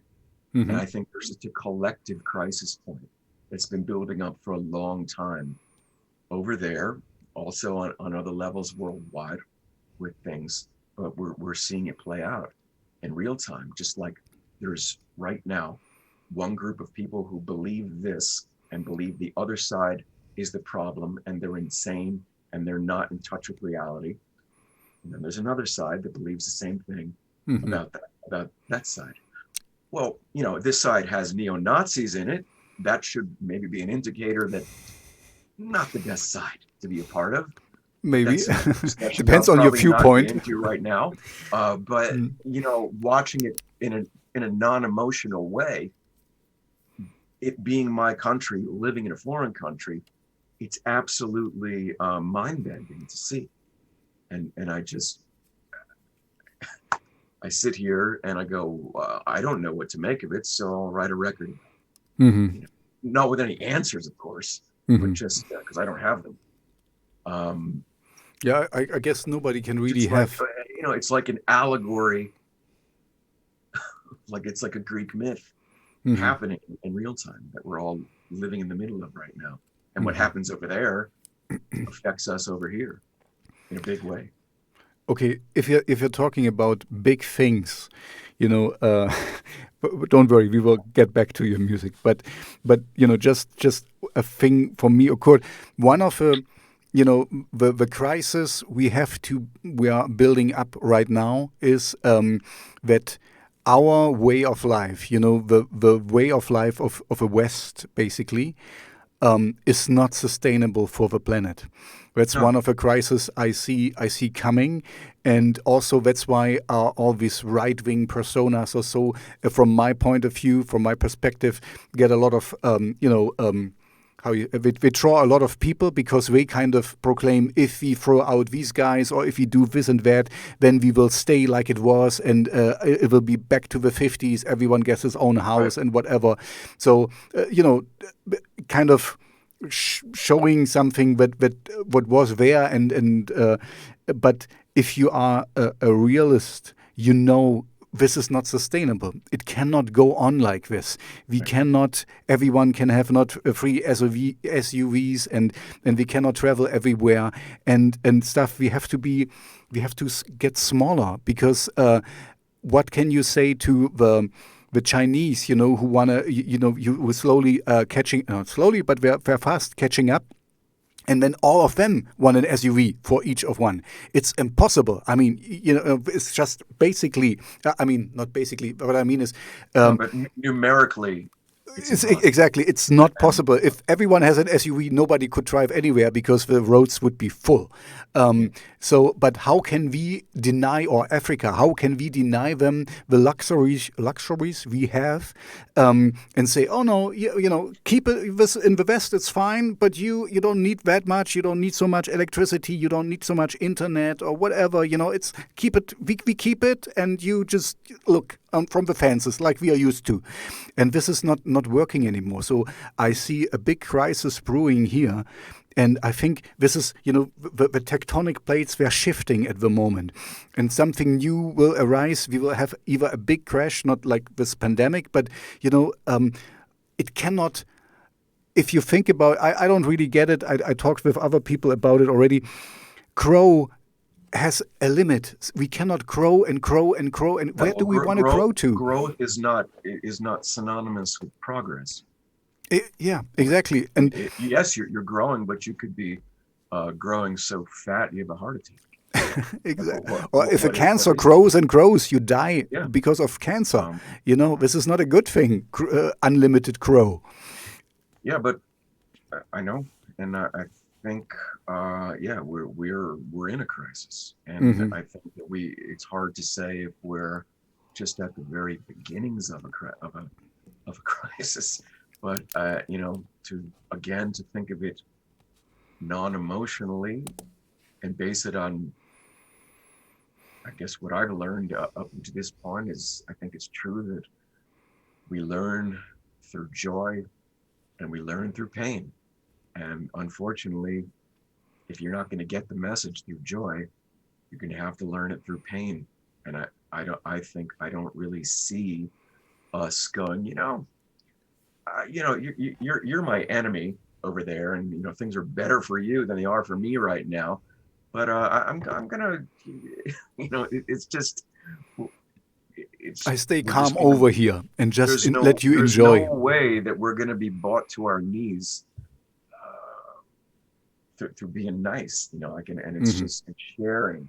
And Mhm. I think there's just a collective crisis point that's been building up for a long time over there, also on other levels worldwide with things, but we're seeing it play out in real time. Just like there's right now one group of people who believe this and believe the other side is the problem and they're insane and they're not in touch with reality. And then there's another side that believes the same thing about that side. Well, this side has neo-Nazis in it. That should maybe be an indicator that not the best side to be a part of. Maybe. Depends on your viewpoint. Into right now, but watching it in a non-emotional way, it being my country, living in a foreign country, it's absolutely mind-bending to see, and I sit here and I go, I don't know what to make of it, so I'll write a record. Not with any answers, of course, but just because I don't have them. Yeah, I guess nobody can really have. It's like an allegory, like it's like a Greek myth happening in real time that we're all living in the middle of right now. And what happens over there affects us over here in a big way. Okay, if you're talking about big things, but don't worry, we will get back to your music. But just a thing for me occurred. One of the crisis we are building up right now is that our way of life, the way of life of the West, basically, is not sustainable for the planet. That's one of the crises I see coming, and also that's why all these right-wing personas or so, from my point of view, from my perspective, get a lot of they draw a lot of people, because they kind of proclaim, if we throw out these guys or if we do this and that, then we will stay like it was, and it will be back to the 50s. Everyone gets his own house and whatever. So kind of showing something that what was there, and but if you are a realist, this is not sustainable. It cannot go on like this. We cannot. Everyone can have not free SUVs, and we cannot travel everywhere and stuff. We have to get smaller, because what can you say to the Chinese? Who wanna who slowly not slowly, but they're fast catching up. And then all of them want an SUV for each of one. It's impossible. I mean, it's just basically. I mean, not basically. But what I mean is, but numerically, exactly. It's not possible. If everyone has an SUV, nobody could drive anywhere, because the roads would be full. But how can we deny, or Africa? How can we deny them the luxuries we have, and say, oh no, keep it this in the West, it's fine, but you don't need that much. You don't need so much electricity. You don't need so much internet or whatever. It's keep it. We keep it, and you just look from the fences like we are used to, and this is not working anymore. So I see a big crisis brewing here. And I think this is, the tectonic plates were shifting at the moment, and something new will arise. We will have either a big crash, not like this pandemic, but, it cannot. If you think about, I don't really get it. I talked with other people about it already. Grow has a limit. We cannot grow and grow and grow. And where do we want to grow to? Growth is not synonymous with progress. Yeah, exactly. And yes, you're growing, but you could be growing so fat you have a heart attack. Exactly. Or if a cancer grows and grows, you die because of cancer. This is not a good thing. Unlimited grow. Yeah, but I know, and I think we're in a crisis, and I think that it's hard to say if we're just at the very beginnings of a crisis. But to think of it non-emotionally and base it on, I guess what I've learned up to this point is, I think it's true that we learn through joy and we learn through pain. And unfortunately, if you're not going to get the message through joy, you're going to have to learn it through pain. And I don't really see us going, you're my enemy over there, and things are better for you than they are for me right now. But I'm gonna, it's just. I stay calm over here and just let you enjoy. There's no way that we're gonna be brought to our knees through being nice, like, and it's Hmm. just sharing.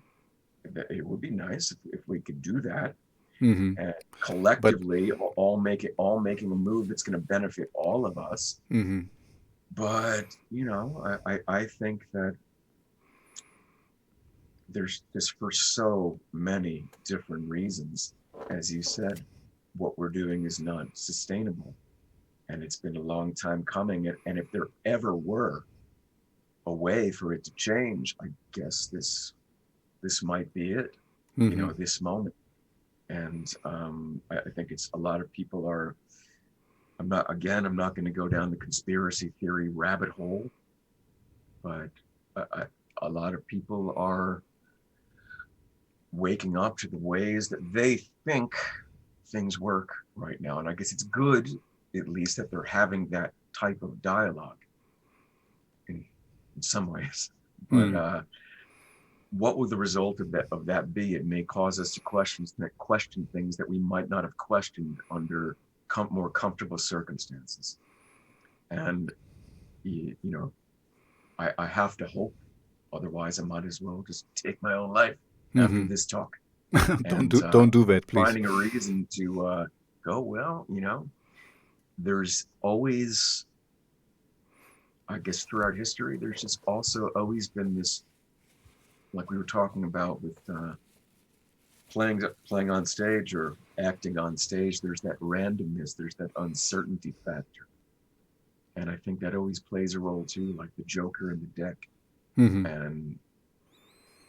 That it would be nice if we could do that, Hmm. and But collectively all making a move that's going to benefit all of us. hmm. But I think that there's just, for so many different reasons, as you said, what we're doing is not sustainable, and it's been a long time coming. And if there ever were a way for it to change, I guess this might be it. Hmm. This moment. And I think it's a lot of people are. I'm not going to go down the conspiracy theory rabbit hole, but a lot of people are waking up to the ways that they think things work right now. And I guess it's good, at least, that they're having that type of dialogue in some ways. But Mm. what will the result of that be? It may cause us to question things that we might not have questioned under more comfortable circumstances. And I have to hope. Otherwise, I might as well just take my own life after Hmm. this talk. Don't And do that, please. finding a reason to go, well, there's always, I guess, throughout history, there's just also always been this, like we were talking about with playing on stage or acting on stage. There's that randomness, there's that uncertainty factor, and I think that always plays a role too, like the Joker in the deck. Hmm. And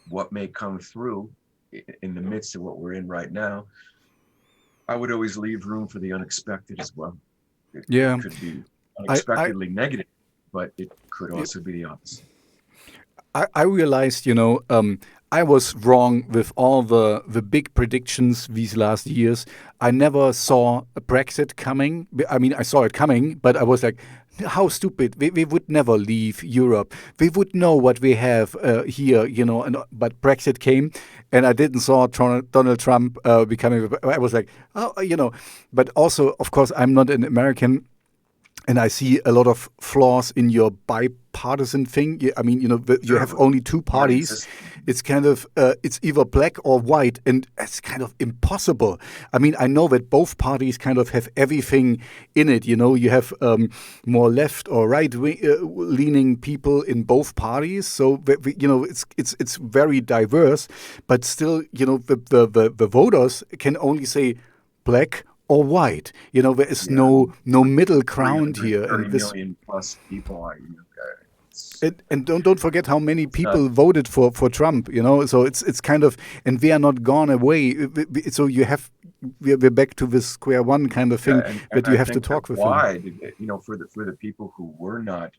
what may come through in the midst of what we're in right now, I would always leave room for the unexpected as well. It Yeah, could be I unexpectedly negative, but it could also be the opposite. I realized, I was wrong with all the big predictions these last years. I never saw a Brexit coming. I mean, I saw it coming, but I was like, how stupid. We would never leave Europe. We would know what we have here, but Brexit came, and I didn't saw Donald Trump becoming. I was like, but also, of course, I'm not an American, and I see a lot of flaws in your bipartisan thing. I mean, you Sure, have with only two party parties. system. It's kind of it's either black or white, and it's kind of impossible. I mean, I know that both parties kind of have everything in it. You have more left or right leaning people in both parties. So it's very diverse, but still, the voters can only say black or white. There is Yeah, no middle ground here, 330 and this. million plus people. It's, And don't forget how many it's not. people voted for Trump. So it's kind of, and we are not gone away. So we're back to this square one kind of Yeah, thing and that you I have to think that talk with them. why, for the people who were not,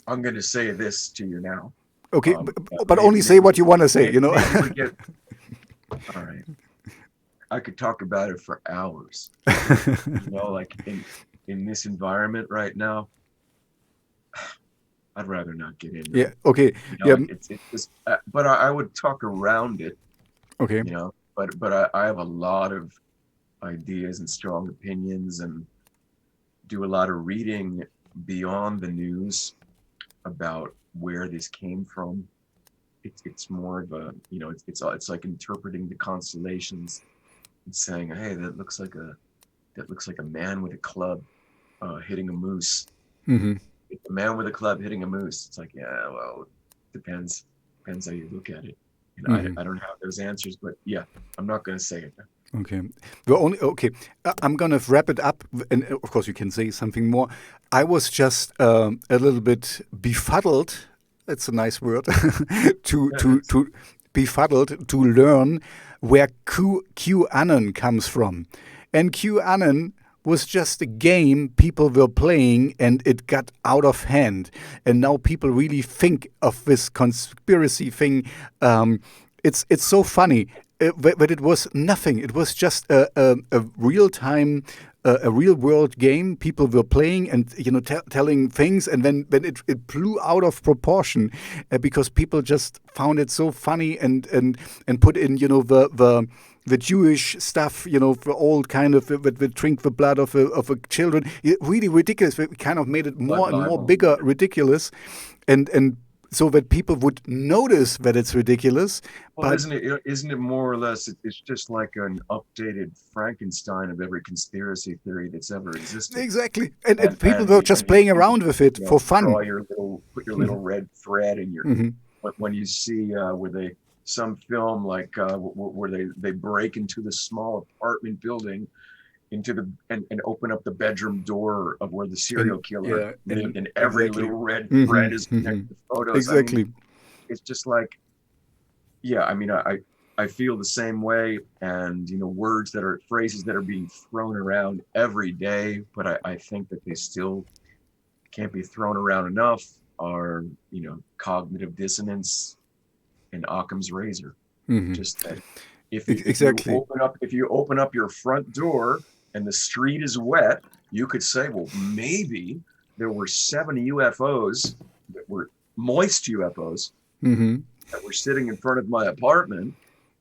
I'm going to say this to you now. Okay, but Maybe, only say what you want to say. maybe we get, all right. I could talk about it for hours. Like in this environment right now, I'd rather not get into Yeah. it. Okay. Yeah. It's just, but I would talk around it, Okay. but I have a lot of ideas and strong opinions, and do a lot of reading beyond the news about where this came from. It's more of a, it's like interpreting the constellations and saying, hey, that looks like a man with a club hitting a moose. Hmm. A man with a club hitting a moose. It's like, yeah, well, depends how you look at it. Hmm. I don't have those answers, but yeah, I'm not going to say it. Okay. Okay. I'm gonna wrap it up, and of course you can say something more. I was just a little bit befuddled. That's a nice word. to Yeah, to to befuddled to learn where QAnon comes from, and QAnon was just a game people were playing, and it got out of hand, and now people really think of this conspiracy thing. It's so funny. But it was nothing. It was just a real time, a real world game people were playing, and telling things, and then it blew out of proportion because people just found it so funny, and put in the Jewish stuff, you know, the old kind of the drink the blood of a children, really ridiculous. We kind of made it more and more bigger, ridiculous, and so that people would notice that it's ridiculous. Well, But isn't it more or less? It's just like an updated Frankenstein of every conspiracy theory that's ever existed. exactly, and people were just playing around with it for fun. Put your little red thread in your. When you see some film like where they break into the small apartment building and open up the bedroom door of where the serial killer lived, and every little red thread is connected to photos. Exactly. I mean, it's just like, I mean, I feel the same way, and phrases that are being thrown around every day, but I think that they still can't be thrown around enough, are, cognitive dissonance and Occam's razor. Just that if you open up your front door and the street is wet, you could say, well, maybe there were 7 UFOs that were moist UFOs that were sitting in front of my apartment,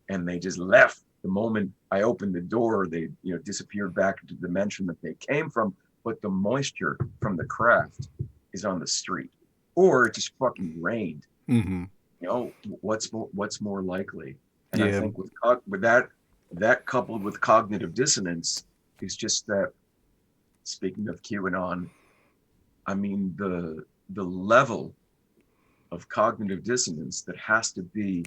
and they just left the moment I opened the door. They disappeared back into the dimension that they came from, but the moisture from the craft is on the street, or it just fucking rained. What's more likely? And I think with that coupled with cognitive dissonance is just that. Speaking of QAnon, I mean the level of cognitive dissonance that has to be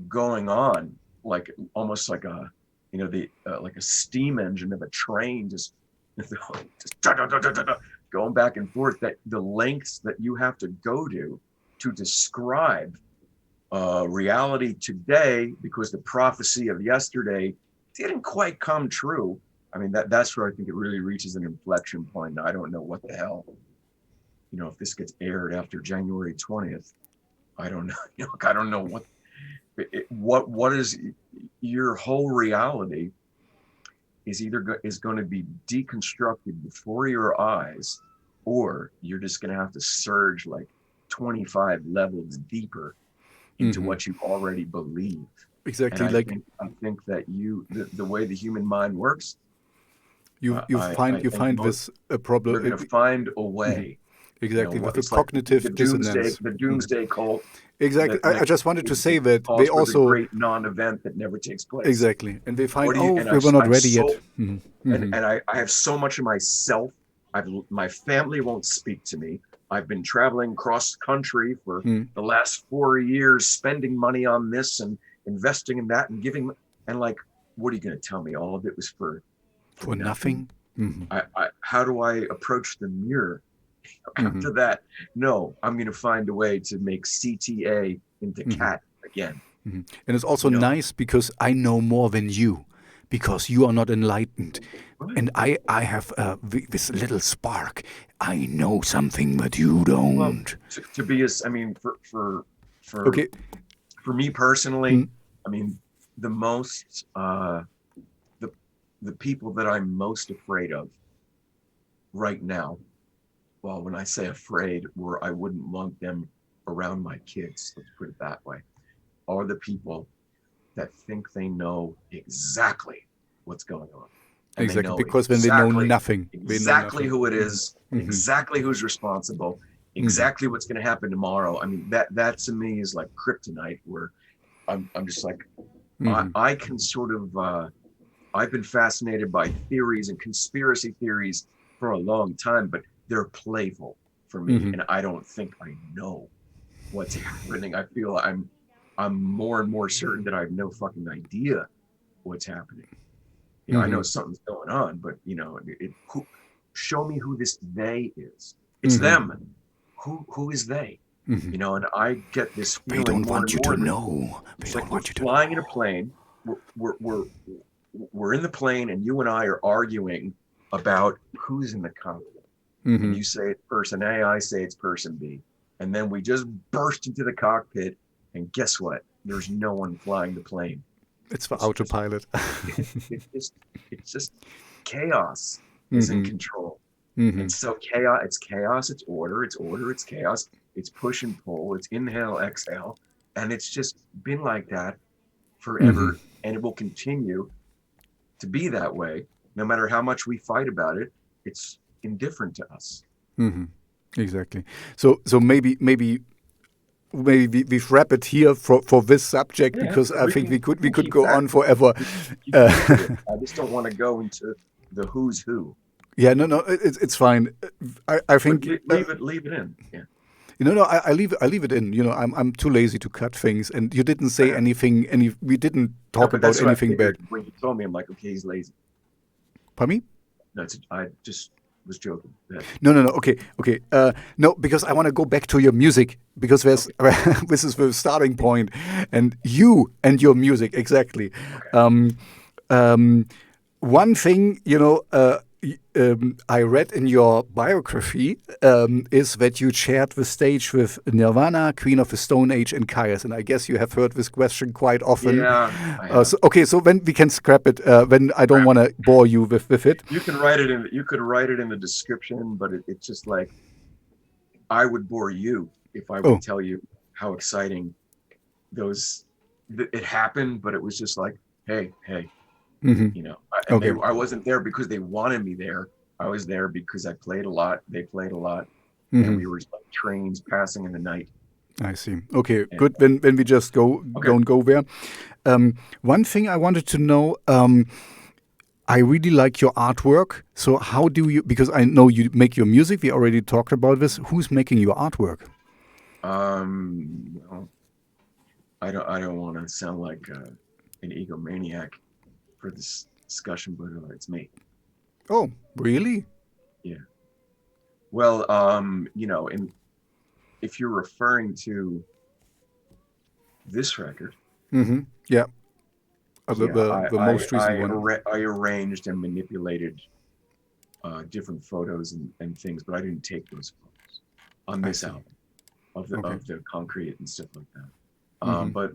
going on, like almost like a like a steam engine of a train, just going back and forth. That the lengths that you have to go to describe reality today, because the prophecy of yesterday didn't quite come true. I mean, that's where I think it really reaches an inflection point. I don't know what the hell, if this gets aired after January 20th, I don't know. I don't know what is your whole reality is going to be deconstructed before your eyes, or you're just going to have to surge like 25 levels deeper into what you already believe. Exactly. And I think that the way the human mind works, you find this a problem. You're going to find a way. Exactly, with the cognitive dissonance. The doomsday cult. Exactly. I just wanted to say that they also the great non-event that never takes place. Exactly, and they find we were not ready yet. And I have so much of myself. My family won't speak to me. I've been traveling cross country for the last 4 years, spending money on this and investing in that and giving. And like, what are you going to tell me? All of it was for nothing. How do I approach the mirror after that? No, I'm going to find a way to make CTA into cat again. And it's also nice because I know more than you, because you are not enlightened. Right. And I have this little spark. I know something that you don't. Well, to be as, I mean, for me personally, I mean, the most, the people that I'm most afraid of right now, well, when I say afraid, where I wouldn't want them around my kids, let's put it that way, are the people that think they know exactly what's going on. And exactly, because when they know nothing. Exactly who it is, exactly who's responsible, exactly what's going to happen tomorrow. I mean, that to me is like kryptonite, where I'm just like, I can sort of, I've been fascinated by theories and conspiracy theories for a long time, but they're playful for me, and I don't think I know what's happening. I feel I'm more and more certain that I have no fucking idea what's happening. I know something's going on, but show me who this they is. It's them. Who is they? And I get this feeling. They don't want you to know. They don't want you to flying in a plane. We're in the plane, and you and I are arguing about who's in the cockpit. And you say it's person A, I say it's person B, and then we just burst into the cockpit, and guess what? There's no one flying the plane. It's for autopilot. It's just chaos is in control. It's so chaos. It's chaos. It's order. It's order. It's chaos. It's push and pull. It's inhale, exhale, and it's just been like that forever, and it will continue to be that way. No matter how much we fight about it, it's indifferent to us. Exactly. So maybe we wrap it here for this subject, because I think we could go on forever. I just don't want to go into the who's who. Yeah, no, it's fine. I think leave it in. Yeah. No, I leave it in. I'm too lazy to cut things, and you didn't say anything. We didn't talk about anything bad. When you told me, I'm like, okay, he's lazy. Pardon me? I just was joking. Yeah. No. Okay. No, because I want to go back to your music, because this is the starting point, and you and your music exactly. Okay. One thing, I read in your biography is that you shared the stage with Nirvana, Queen of the Stone Age, and Kyuss. And I guess you have heard this question quite often. Yeah. So then we can scrap it. When I don't want to bore you with it. You could write it in the description, but it's just like, I would bore you if I would tell you how exciting it happened. But it was just like, hey. I wasn't there because they wanted me there. I was there because I played a lot. They played a lot, and we were like trains passing in the night. I see. Okay, good. When we just don't go there. One thing I wanted to know. I really like your artwork. So how do you? Because I know you make your music. We already talked about this. Who's making your artwork? Well, I don't want to sound like an egomaniac for this discussion, but it's me. Oh, really? Yeah. Well, if you're referring to this record, yeah, the most recent one. I arranged and manipulated different photos and things, but I didn't take those photos on this album of the concrete and stuff like that. But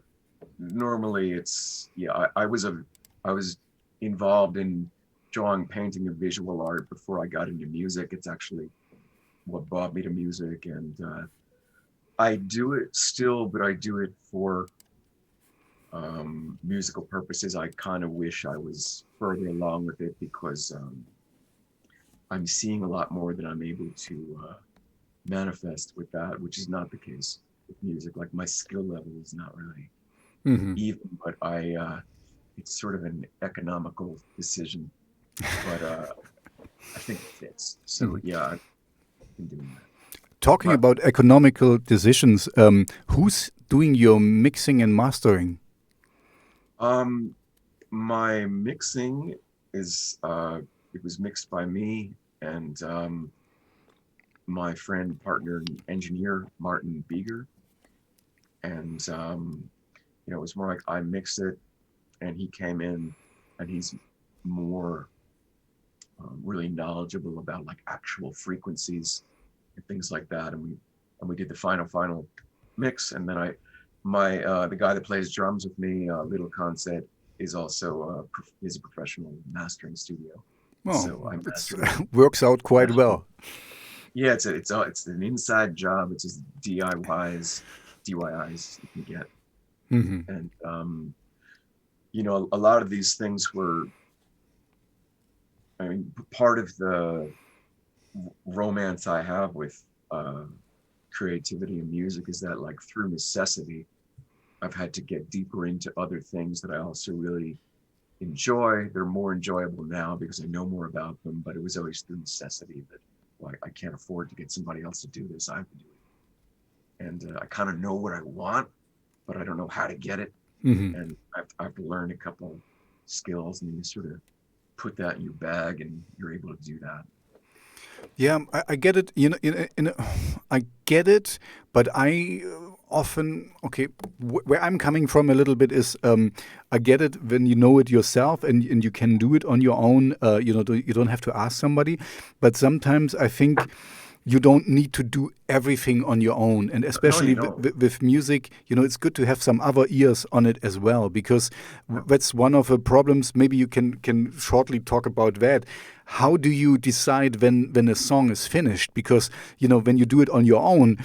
normally it's I was involved in drawing, painting, and visual art before I got into music. It's actually what brought me to music, and I do it still, but I do it for musical purposes. I kind of wish I was further along with it, because I'm seeing a lot more than I'm able to manifest with that, which is not the case with music. Like, my skill level is not really even, but it's sort of an economical decision, but I think it fits. So yeah, I've been doing that. Talking about economical decisions, who's doing your mixing and mastering? My mixing is it was mixed by me and my friend, partner, and engineer Martin Beeger, and it was more like I mixed it, and he came in, and he's more really knowledgeable about like actual frequencies and things like that. And we did the final mix. And then the guy that plays drums with me, Little Concept, is also is a professional mastering studio. Oh, so it works out quite well. Yeah, it's an inside job. It's just DIYs you can get. And a lot of these things were, part of the romance I have with creativity and music is that, like, through necessity, I've had to get deeper into other things that I also really enjoy. They're more enjoyable now because I know more about them, but it was always through necessity that, well, I can't afford to get somebody else to do this. I have to do it. And I kind of know what I want, but I don't know how to get it. And I have to learn a couple skills, and you sort of put that in your bag, and you're able to do that. Yeah, I get it. I get it, but I often where I'm coming from a little bit is I get it when you know it yourself and you can do it on your own. You don't have to ask somebody. But sometimes I think you don't need to do everything on your own, and especially with music, it's good to have some other ears on it as well, because that's one of the problems. Maybe you can shortly talk about that. How do you decide when a song is finished? Because when you do it on your own,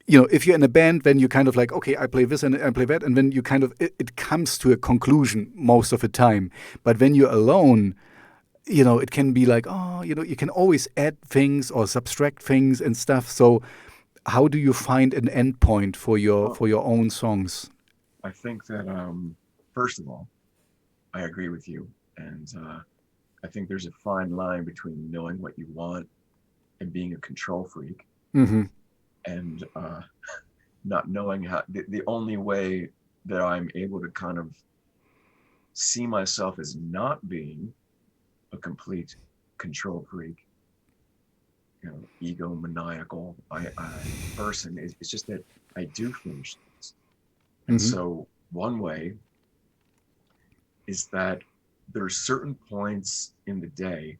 if you're in a band, then you kind of like, okay, I play this and I play that, and then you kind of it comes to a conclusion most of the time. But when you're alone, it can be like, oh, you can always add things or subtract things and stuff. So, how do you find an end point for your Well, own songs? I think that first of all, I agree with you, and I think there's a fine line between knowing what you want and being a control freak, Hmm. and not knowing how. The only way that I'm able to kind of see myself as not being a complete control freak, egomaniacal person is it's just that I do finish things. And Hmm. so one way is that there's certain points in the day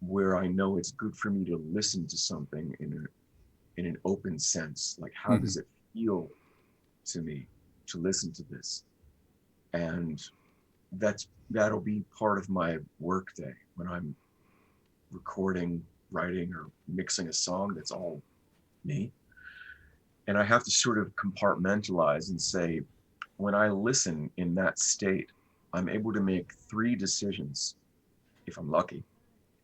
where I know it's good for me to listen to something in an open sense. Like, how Hmm. does it feel to me to listen to this? And that'll be part of my work day when I'm recording, writing, or mixing a song that's all me. And I have to sort of compartmentalize and say, when I listen in that state, I'm able to make three decisions if I'm lucky.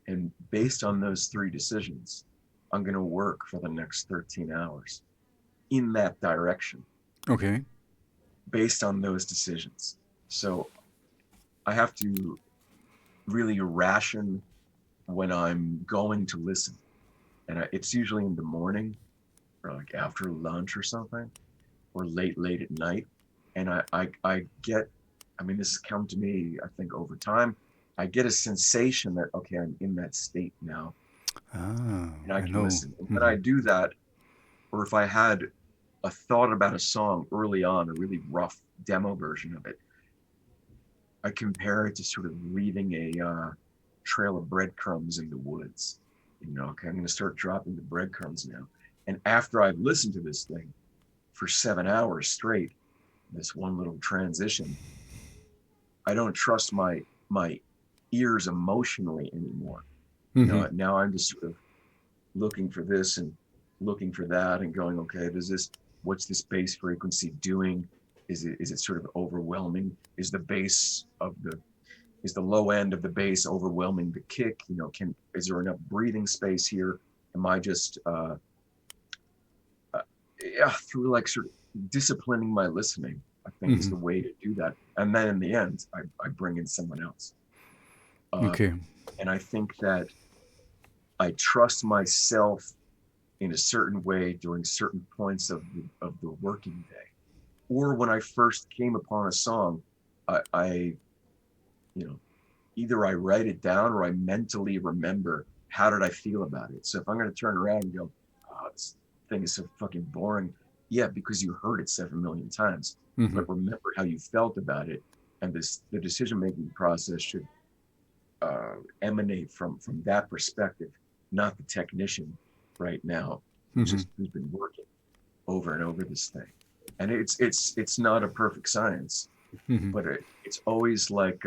And based on those three decisions, I'm going to work for the next 13 hours in that direction Okay. based on those decisions. So I have to really ration when I'm going to listen. And it's usually in the morning or like after lunch or something, or late at night. And I get, I mean, this has come to me, I think over time, I get a sensation that, okay, I'm in that state now Ah, and I I can know. listen. And when Hmm. I do that, or if I had a thought about a song early on, a really rough demo version of it, I compare it to sort of leaving a trail of breadcrumbs in the woods. Okay, I'm going to start dropping the breadcrumbs now. And after I've listened to this thing for 7 hours straight, this one little transition, I don't trust my ears emotionally anymore. Hmm. Now I'm just sort of looking for this and looking for that and going, okay, what's this bass frequency doing? Is it sort of overwhelming? Is the low end of the bass overwhelming the kick? Is there enough breathing space here? Am I just uh, yeah, through like sort of disciplining my listening, I think is Hmm. the way to do that. And then in the end, I bring in someone else. Uh, Okay. and I think that I trust myself in a certain way during certain points of the working day. Or when I first came upon a song, I you know, either I write it down or I mentally remember how did I feel about it. So if I'm going to turn around and go, oh, this thing is so fucking boring. Yeah, because you heard it 7 million times. Hmm. But remember how you felt about it. And the decision making process should emanate from that perspective, not the technician right now Hmm. who's been working over and over this thing. And it's not a perfect science, Hmm. but it's always like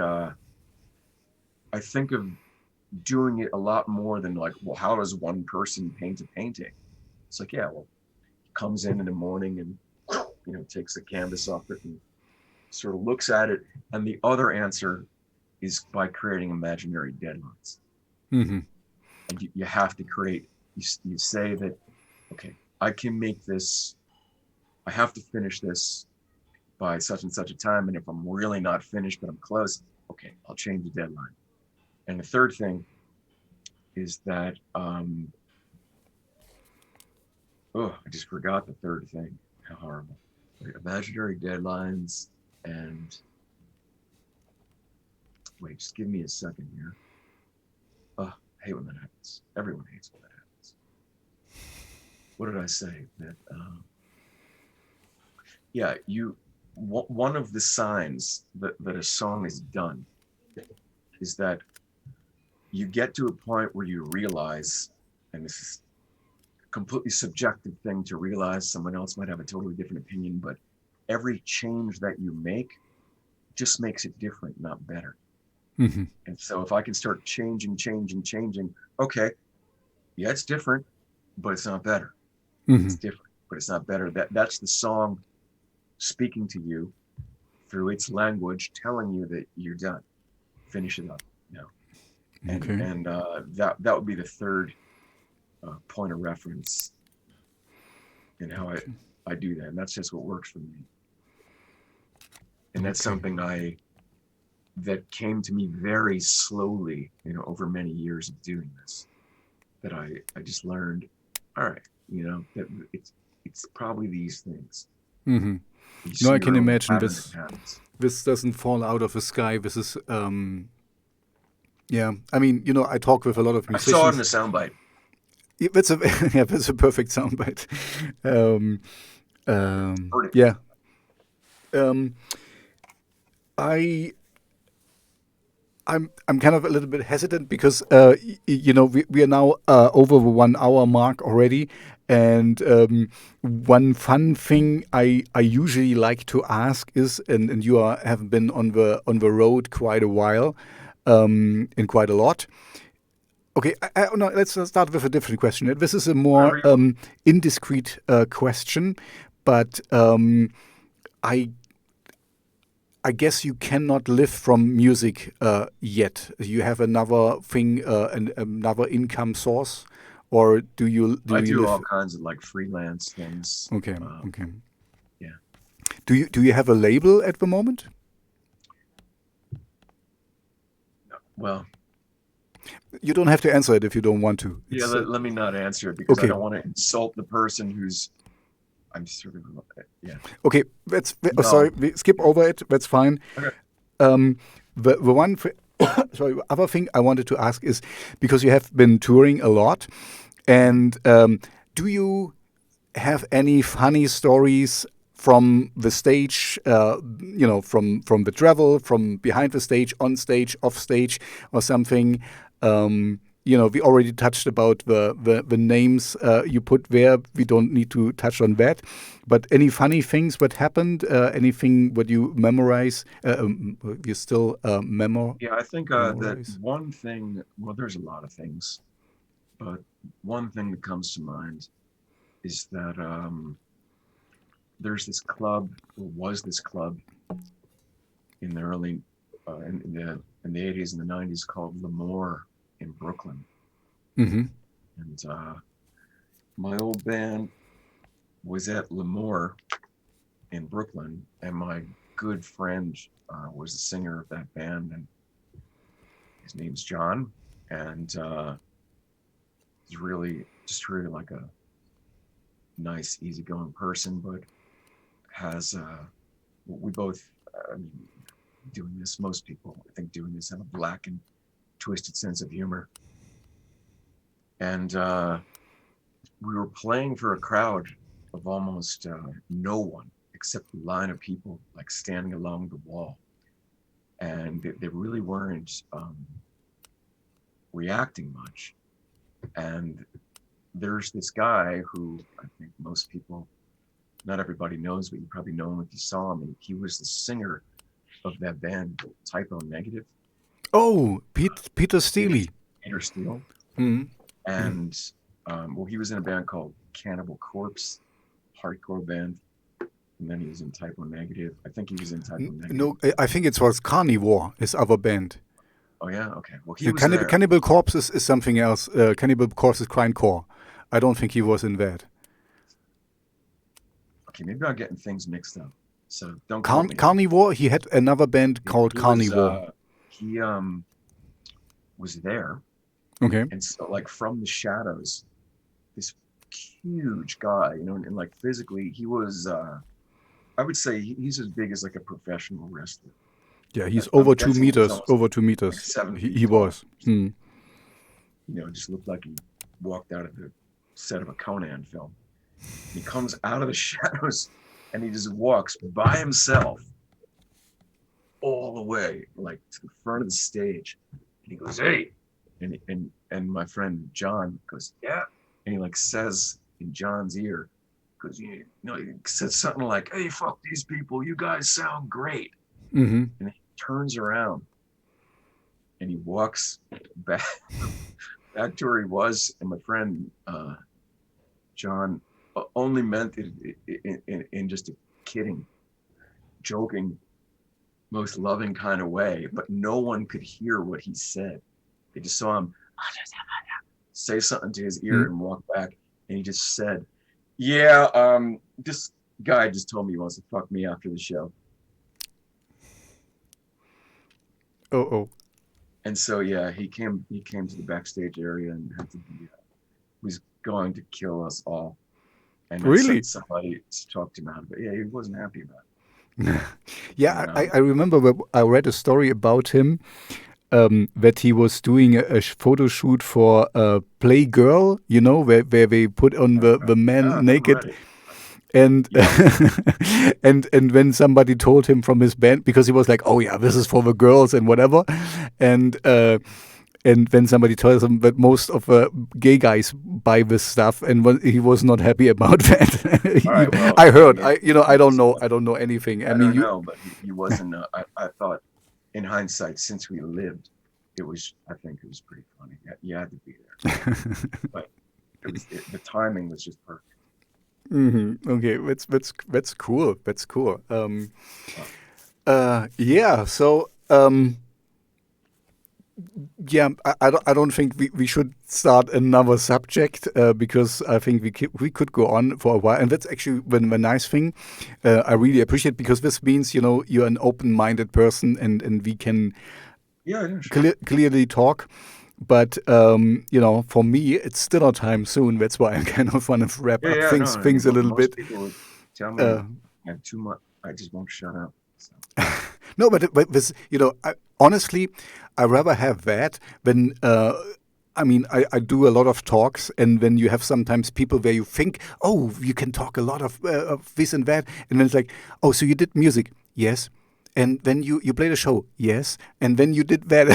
I think of doing it a lot more than like, well, how does one person paint a painting? It's like, yeah, well, he comes in the morning and takes the canvas off it and sort of looks at it. And the other answer is by creating imaginary deadlines. Hmm. And you have to create. You say that, okay, I can make this. I have to finish this by such and such a time. And if I'm really not finished, but I'm close, okay, I'll change the deadline. And the third thing is that oh, I just forgot the third thing. How horrible. Wait, imaginary deadlines and wait, just give me a second here. Oh, I hate when that happens. Everyone hates when that happens. What did I say? That yeah, one of the signs that a song is done is that you get to a point where you realize, and this is a completely subjective thing to realize, someone else might have a totally different opinion, but every change that you make just makes it different, not better. Hmm. And so if I can start changing, okay, yeah, it's different, but it's not better. Hmm. It's different. but it's not better. That's the song speaking to you through its language, telling you that you're done. Finish it up, you know. Okay. And that would be the third point of reference in how I do that. And that's just what works for me. And that's something that came to me very slowly, you know, over many years of doing this, that I just learned, all right, you know, that it's probably these things. Mm-hmm. You No, see I your can own imagine pattern this. of habits. This doesn't fall out of the sky. This is, yeah. I mean, you know, I talk with a lot of I saw it in musicians. a soundbite. Yeah, that's a yeah, that's a perfect soundbite. Um, Heard it. yeah. Um, I I'm kind of a little bit hesitant because you know we are now over the 1 hour mark already, and one fun thing I usually like to ask is, and you have been on the road quite a while, and quite a lot. Okay, no, let's start with a different question. This is a more Wherever you want. indiscreet question, but I I guess you cannot live from music yet. You have another thing, another income source, or do I you do all live? kinds of like freelance things. Okay, okay. Yeah. Do you have a label at the moment? Well, You don't have to answer it if you don't want to. yeah, It's let me not answer it because I okay. don't want to insult the person who's, I'm sort of, yeah. Okay, let's. Oh, sorry, No. we skip over it. That's fine. Okay. Um, the one sorry, other thing I wanted to ask is because you have been touring a lot, and do you have any funny stories from the stage? You know, from the travel, from behind the stage, on stage, off stage, or something. You know, we already touched about the names you put there. We don't need to touch on that. But any funny things what happened? Anything what you memorize? You still Yeah, I think that memorize? one thing, well, there's a lot of things, but one thing that comes to mind is that there's this club, or was this club in the early, in the 80s and the 90s called L'Amour in Brooklyn. Mm-hmm. And my old band was at L'Amour in Brooklyn, and my good friend was the singer of that band, and his name's John, and he's really like a nice, easygoing person, but has we both, I mean, doing this, most people I think doing this have a black and twisted sense of humor, and we were playing for a crowd of almost no one except a line of people like standing along the wall, and they really weren't reacting much. And there's this guy who I think most people, not everybody knows, but you probably know him if you saw him. And he was the singer of that band, Typo Negative. Oh, Peter Peter, Steele. Peter Steele. Mm-hmm. And well, he was in a band called Cannibal Corpse, hardcore band. And then he was in Typo Negative. I think he was in Typo Negative. No, I think it was Carnivore, his other band. Oh yeah, okay. Well, he was Cannibal, there. Cannibal Corpse is something else. Cannibal Corpse is Grindcore. I don't think he was in that. Okay, maybe I'm getting things mixed up. So don't quote me. Carnivore, he had another band called He was Carnivore. he was there, Okay. and so like from the shadows, this huge guy, you know, and like physically, he was I would say he's as big as like a professional wrestler. Yeah, he's I'm over two guessing he was meters. almost Over 2 meters. like 7 feet He tall. was. Hmm. You know, just looked like he walked out of the set of a Conan film. He comes out of the shadows and he just walks by himself all the way like to the front of the stage. And he goes, "Hey," and my friend John goes, "Yeah," and he like says in John's ear, because you know, he says something like, "Hey, fuck these people, you guys sound great." Mm-hmm. And he turns around and he walks back to where he was, and my friend John only meant it in just a kidding, joking, most loving kind of way, but no one could hear what he said. They just saw him say something to his ear Mm. and walk back, and he just said, "Yeah, this guy just told me he wants to fuck me after the show." Oh, oh. And so yeah, he came to the backstage area and had to be was going to kill us all. And I Really? sent somebody to talk to him out of it. Yeah, he wasn't happy about it. Yeah, And I remember I read a story about him that he was doing a photo shoot for Playgirl, you know, where they put on the yeah, man I haven't naked. read it. And Yep. and when somebody told him from his band, because he was like, oh yeah, this is for the girls and whatever, and when somebody tells him that most of gay guys buy this stuff, and he was not happy about that. All right. Well, I I heard, mean, I don't know anything. I I mean, don't you, know, but he wasn't. I thought, in hindsight, since we lived, it was. I think it was pretty funny. You had to be there, but the timing was just perfect. Okay, that's cool. That's cool. Uh, Yeah. So yeah, I don't think we should start another subject because I think we could go on for a while, and that's actually the nice thing. I really appreciate, because this means, you know, you're an open-minded person, and we can yeah, yeah, sure. clearly talk. But you know, for me, it's still not time soon. That's why I kind of want to wrap Yeah, up yeah. No, things a little most bit. people would tell me Uh, I have too much. I just won't shut up. So, no, but this, you know, honestly, I rather have that than. I mean, I do a lot of talks, and then you have sometimes people where you think, oh, you can talk a lot of this and that, and then it's like, oh, so you did music, yes, and then you played a show, yes, and then you did that.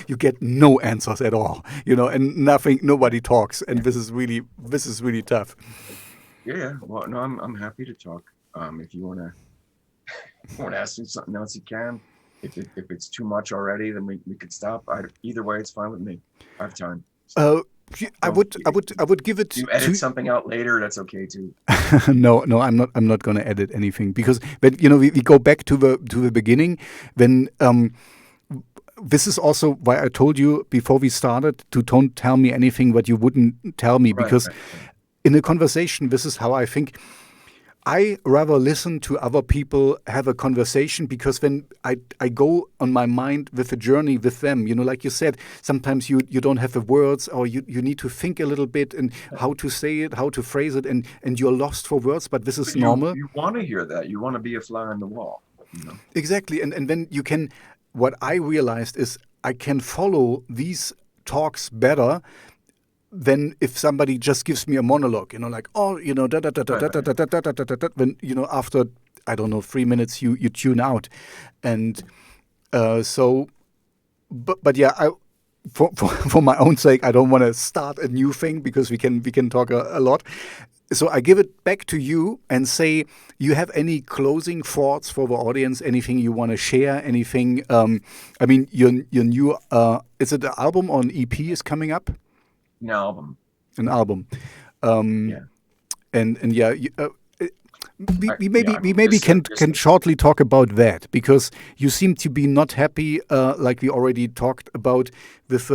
You get no answers at all, you know, and nothing, yeah, nobody talks, and yeah, this is really tough. yeah, yeah. Well, no, I'm happy to talk. If you wanna ask me something else, you can. If it's too much already, then we could stop. Either way, it's fine with me. I have time. So Uh, don't. I would give it You edit to. something out later. That's okay too. No, I'm not going to edit anything, because when, you know, we go back to the beginning, when this is also why I told you before we started to don't tell me anything what you wouldn't tell me, Right, because right, right. in a conversation, this is how I think. I rather listen to other people have a conversation, because when I go on my mind with a journey with them, you know, like you said, sometimes you don't have the words, or you need to think a little bit and how to say it, how to phrase it, and you're lost for words, but this is But you normal. you want to hear that. You want to be a fly on the wall. You know. Exactly. And then you can, what I realized is I can follow these talks better than if somebody just gives me a monologue, you know, like, oh, you know, da da da da Right, da da right. da da da da da da. When, you know, after, I don't know, 3 minutes, you tune out, and so, but yeah, for my own sake, I don't want to start a new thing, because we can talk a lot. So I give it back to you and say, you have any closing thoughts for the audience? Anything you want to share? Anything? I mean, your new is it an album or an EP is coming up? An album. An album. Um, Yeah. and yeah, Yeah. I we mean, maybe just can shortly talk about that, because you seem to be not happy, like we already talked about, with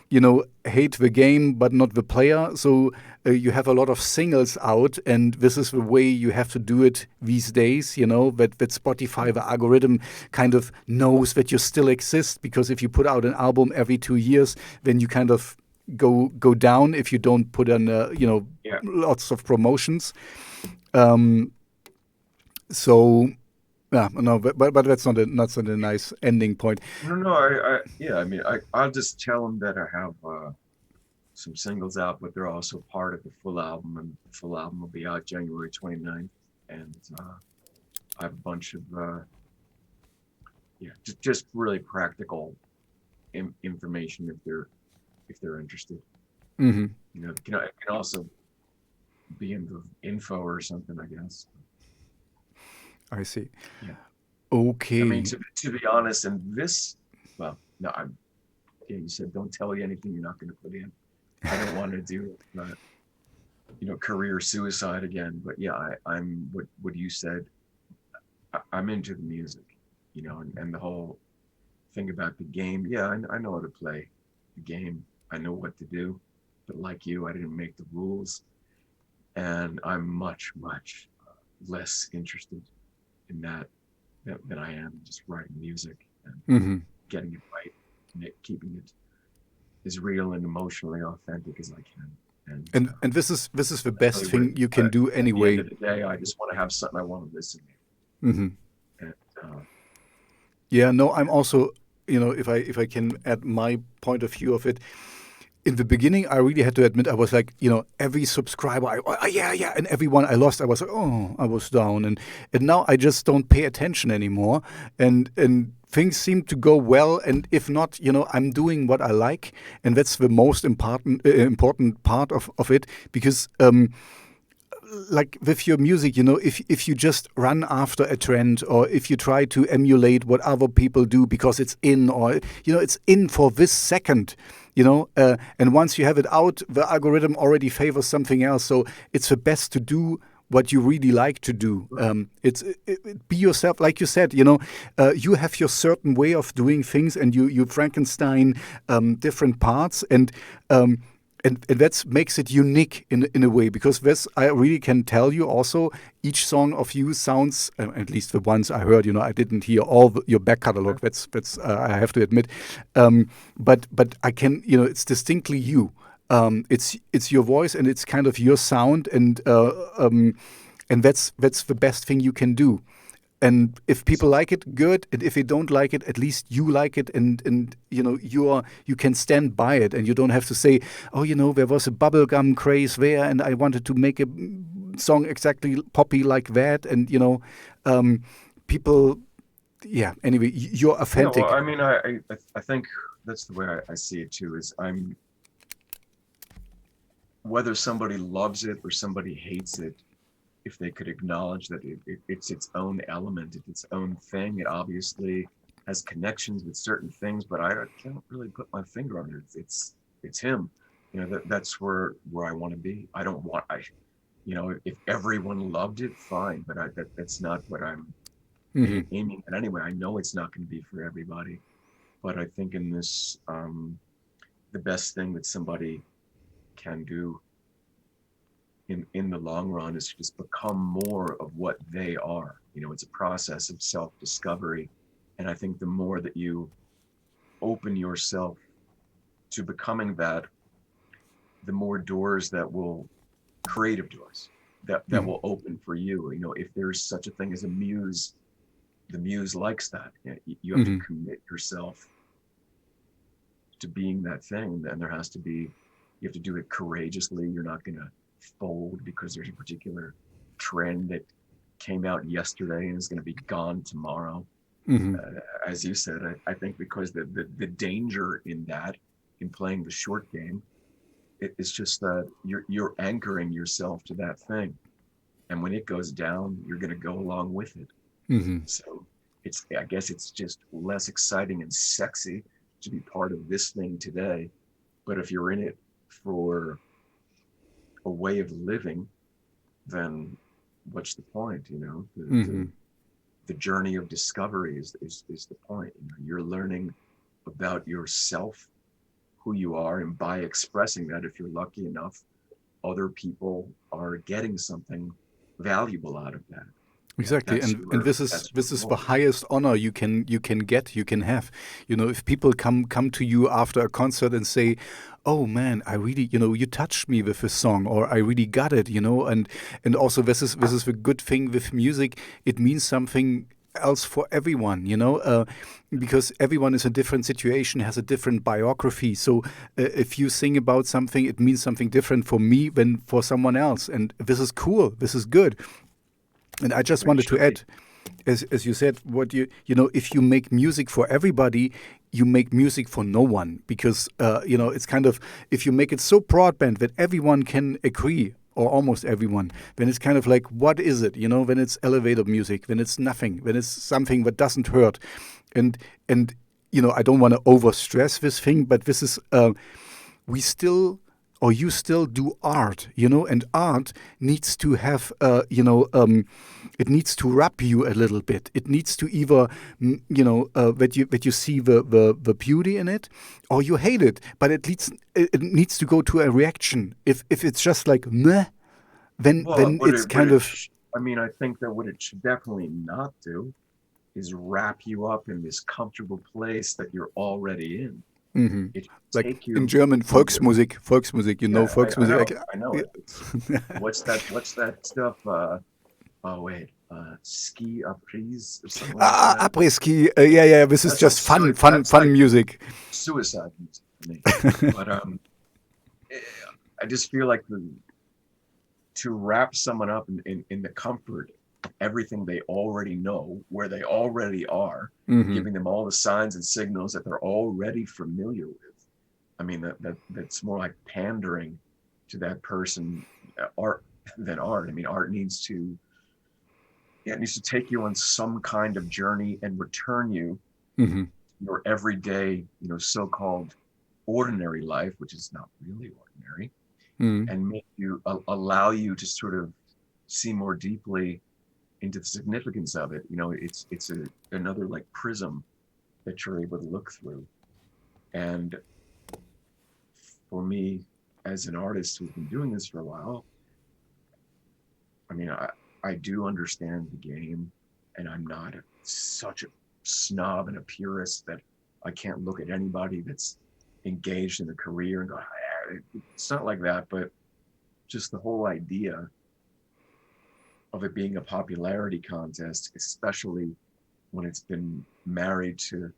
you know, hate the game but not the player. So you have a lot of singles out, and this is the way you have to do it these days. You know, that Spotify, the algorithm, kind of knows that you still exist, because if you put out an album every 2 years, then you kind of go down if you don't put on you know, yeah. lots of promotions. Um, so yeah, no, but that's not a nice ending point. No, no. I yeah. I mean, I'll just tell them that I have some singles out, but they're also part of the full album, and the full album will be out January 29th. And I have a bunch of yeah, just really practical information if they're interested. Hmm. You know, it can also be in the info or something, I guess. I see. Yeah. I mean, Okay. to be honest, and this, well, no, yeah, you said don't tell you anything you're not going to put in. I don't want to do it, but career suicide again. But yeah, I'm what you said. I'm into the music, and the whole thing about the game. Yeah, I know how to play the game. I know what to do. But like you, I didn't make the rules, and I'm much, much less interested in that than I am just writing music and Hmm. getting it right, and keeping it as real and emotionally authentic as I can. And And this is the that's best really what thing you can do at the end anyway. of the day, I just want to have something I want to listen Hmm. to. And Yeah, no, I'm yeah, also, if I can add my point of view of it. In the beginning, I really had to admit I was like, every subscriber, yeah, yeah, and everyone I lost, I was like, oh, I was down, and now I just don't pay attention anymore, and things seem to go well, and if not, I'm doing what I like, and that's the most important part of it, because like with your music, if you just run after a trend, or if you try to emulate what other people do because it's in, or it's in for this second, and once you have it out, the algorithm already favors something else. So it's the best to do what you really like to do. right. Be yourself, like you said. You have your certain way of doing things, and you Frankenstein different parts, and that makes it unique in a way, because this I really can tell you also, each song of you sounds, at least the ones I heard, I didn't hear all your back catalog, that's I have to admit, but I can, it's distinctly you. It's your voice, and it's kind of your sound, and that's the best thing you can do. And if people like it, good. And if they don't like it, at least you like it, and you can stand by it, and you don't have to say, oh, there was a bubblegum craze there, and I wanted to make a song exactly poppy like that, and people, yeah. Anyway, you're Yeah, well, authentic. I mean, I think that's the way I see it too. Is whether somebody loves it or somebody hates it, if they could acknowledge that it's its own element, it's its own thing. It obviously has connections with certain things, but I can't really put my finger on it. It's him. That's where I want to be. I don't want if everyone loved it, fine, but that's not what I'm Hmm. aiming at anyway. I know it's not going to be for everybody, but I think in this, the best thing that somebody can do in the long run is just become more of what they are. It's a process of self-discovery. And I think the more that you open yourself to becoming that, the more doors that will, creative doors that Hmm. will open for you. If there's such a thing as a muse, the muse likes that. You have to Hmm. commit yourself to being that thing. And you have to do it courageously. You're not going to fold because there's a particular trend that came out yesterday and is going to be gone tomorrow. Hmm. As you said, I think because the danger in that, in playing the short game, it's just that you're anchoring yourself to that thing, and when it goes down, you're going to go along with it. Hmm. So I guess it's just less exciting and sexy to be part of this thing today. But if you're in it for a way of living, then what's the point? Hmm. The journey of discovery is the point. You're learning about yourself, who you are, and by expressing that, if you're lucky enough, other people are getting something valuable out of that. Exactly, That's and your this is that's your this is the goal. highest honor you can have. If people come to you after a concert and say, "Oh man, I really, you touched me with this song," or "I really got it," and also this is the good thing with music. It means something else for everyone, because everyone is a different situation, has a different biography. So if you sing about something, it means something different for me than for someone else, and this is cool. This is good. And I just It wanted to should be. add, as you said, what if you make music for everybody, you make music for no one, because it's kind of, if you make it so broadband that everyone can agree, or almost everyone, then it's kind of like, what is it? When it's elevator music, then it's nothing, then it's something that doesn't hurt, and I don't want to over stress this thing, but this is we still or you still do art, and art needs to have, it needs to wrap you a little bit. It needs to either, that you see the beauty in it, or you hate it. But it needs to go to a reaction. If it's just like meh, then it's kind of. I mean, I think that what it should definitely not do is wrap you up in this comfortable place that you're already in. Mm-hmm. It Like take you in German, Volksmusik, yeah, Volksmusik. I know it. What's that stuff? Oh wait, ski après or something like that. Après ski. Yeah. This is just fun music. Suicide music for me. But I just feel like to wrap someone up in the comfort, everything they already know, where they already are, giving them all the signs and signals that they're already familiar with. I mean, that's more like pandering to that person art than art. I mean, art needs to take you on some kind of journey and return you your everyday, so-called ordinary life, which is not really ordinary, and make you allow you to sort of see more deeply into the significance of it. It's another like prism that you're able to look through. And for me, as an artist who's been doing this for a while, I mean, I do understand the game, and I'm not such a snob and a purist that I can't look at anybody that's engaged in a career and go, it's not like that. But just the whole idea of it being a popularity contest, especially when it's been married to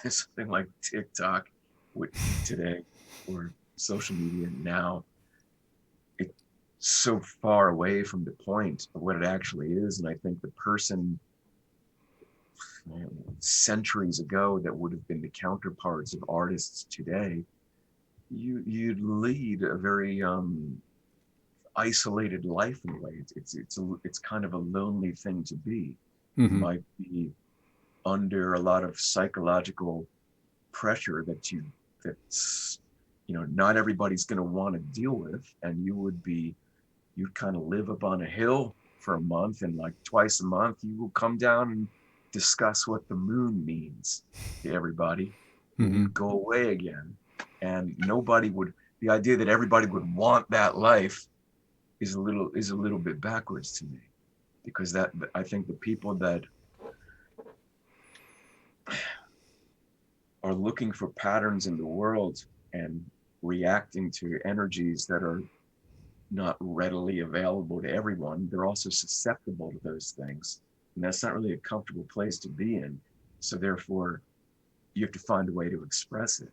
something like TikTok today, or social media now, it's so far away from the point of what it actually is. And I think the person centuries ago that would have been the counterparts of artists today, you'd lead a very isolated life in a way. It's kind of a lonely thing to be. You might be under a lot of psychological pressure that's not everybody's going to want to deal with, and you'd kind of live up on a hill for a month, and like twice a month you will come down and discuss what the moon means to everybody, and you go away again. And the idea that everybody would want that life is a little bit backwards to me, because that I think the people that are looking for patterns in the world and reacting to energies that are not readily available to everyone, they're also susceptible to those things. And that's not really a comfortable place to be in. So therefore, you have to find a way to express it.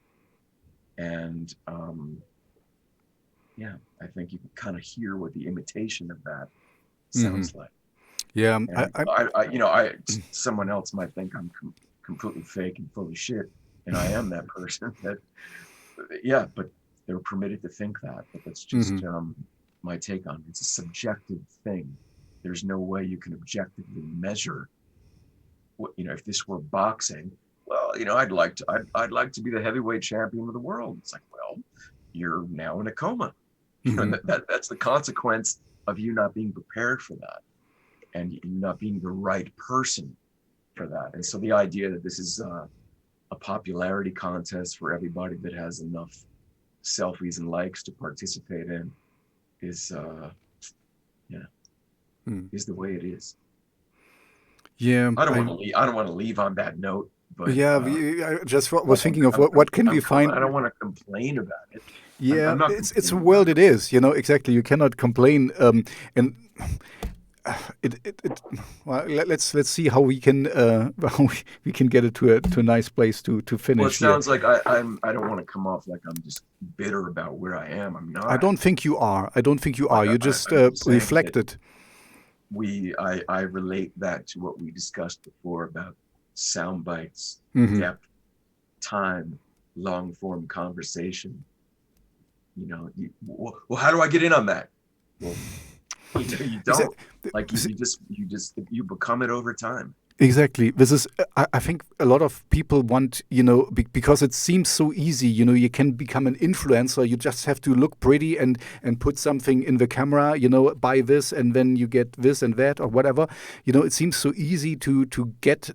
And I think you can kind of hear what the imitation of that sounds like. Yeah, someone else might think I'm completely fake and full of shit, and I am that person. But they're permitted to think that. But that's just my take on it. It's a subjective thing. There's no way you can objectively measure what, if this were boxing. Well, I'd like to be the heavyweight champion of the world. It's like, well, you're now in a coma. That's the consequence of you not being prepared for that, and you not being the right person for that. And so the idea that this is a popularity contest for everybody that has enough selfies and likes to participate in is the way it is. Yeah, I don't want to leave on that note. But yeah, I just was thinking of what can we find. I don't want to complain about it. Yeah, it's the world it is. Exactly. You cannot complain. And well, let's see how we can get it to a nice place to finish. Well, it sounds like I don't want to come off like I'm just bitter about where I am. I'm not. I don't think you are. You just reflected. I relate that to what we discussed before about sound bites, depth, time, long form conversation. Well, how do I get in on that? Well, you don't. You become it over time. Exactly. This is, I think a lot of people want, because it seems so easy, you can become an influencer. You just have to look pretty and put something in the camera, buy this and then you get this and that or whatever. It seems so easy to get,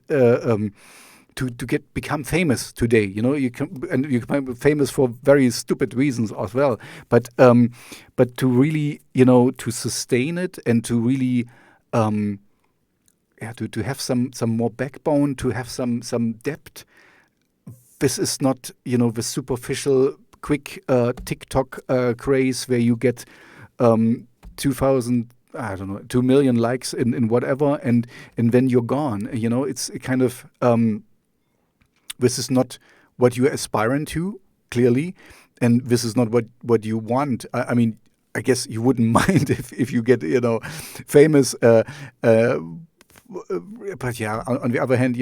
become famous today. You can be famous for very stupid reasons as well. But to really, to sustain it and to really, to have some more backbone, to have some depth. This is not, the superficial, quick TikTok craze where you get 2,000, I don't know, 2 million likes in whatever, and then you're gone. It's kind of, this is not what you're aspiring to, clearly, and this is not what you want. I mean, I guess you wouldn't mind if you get, famous. But yeah, on the other hand,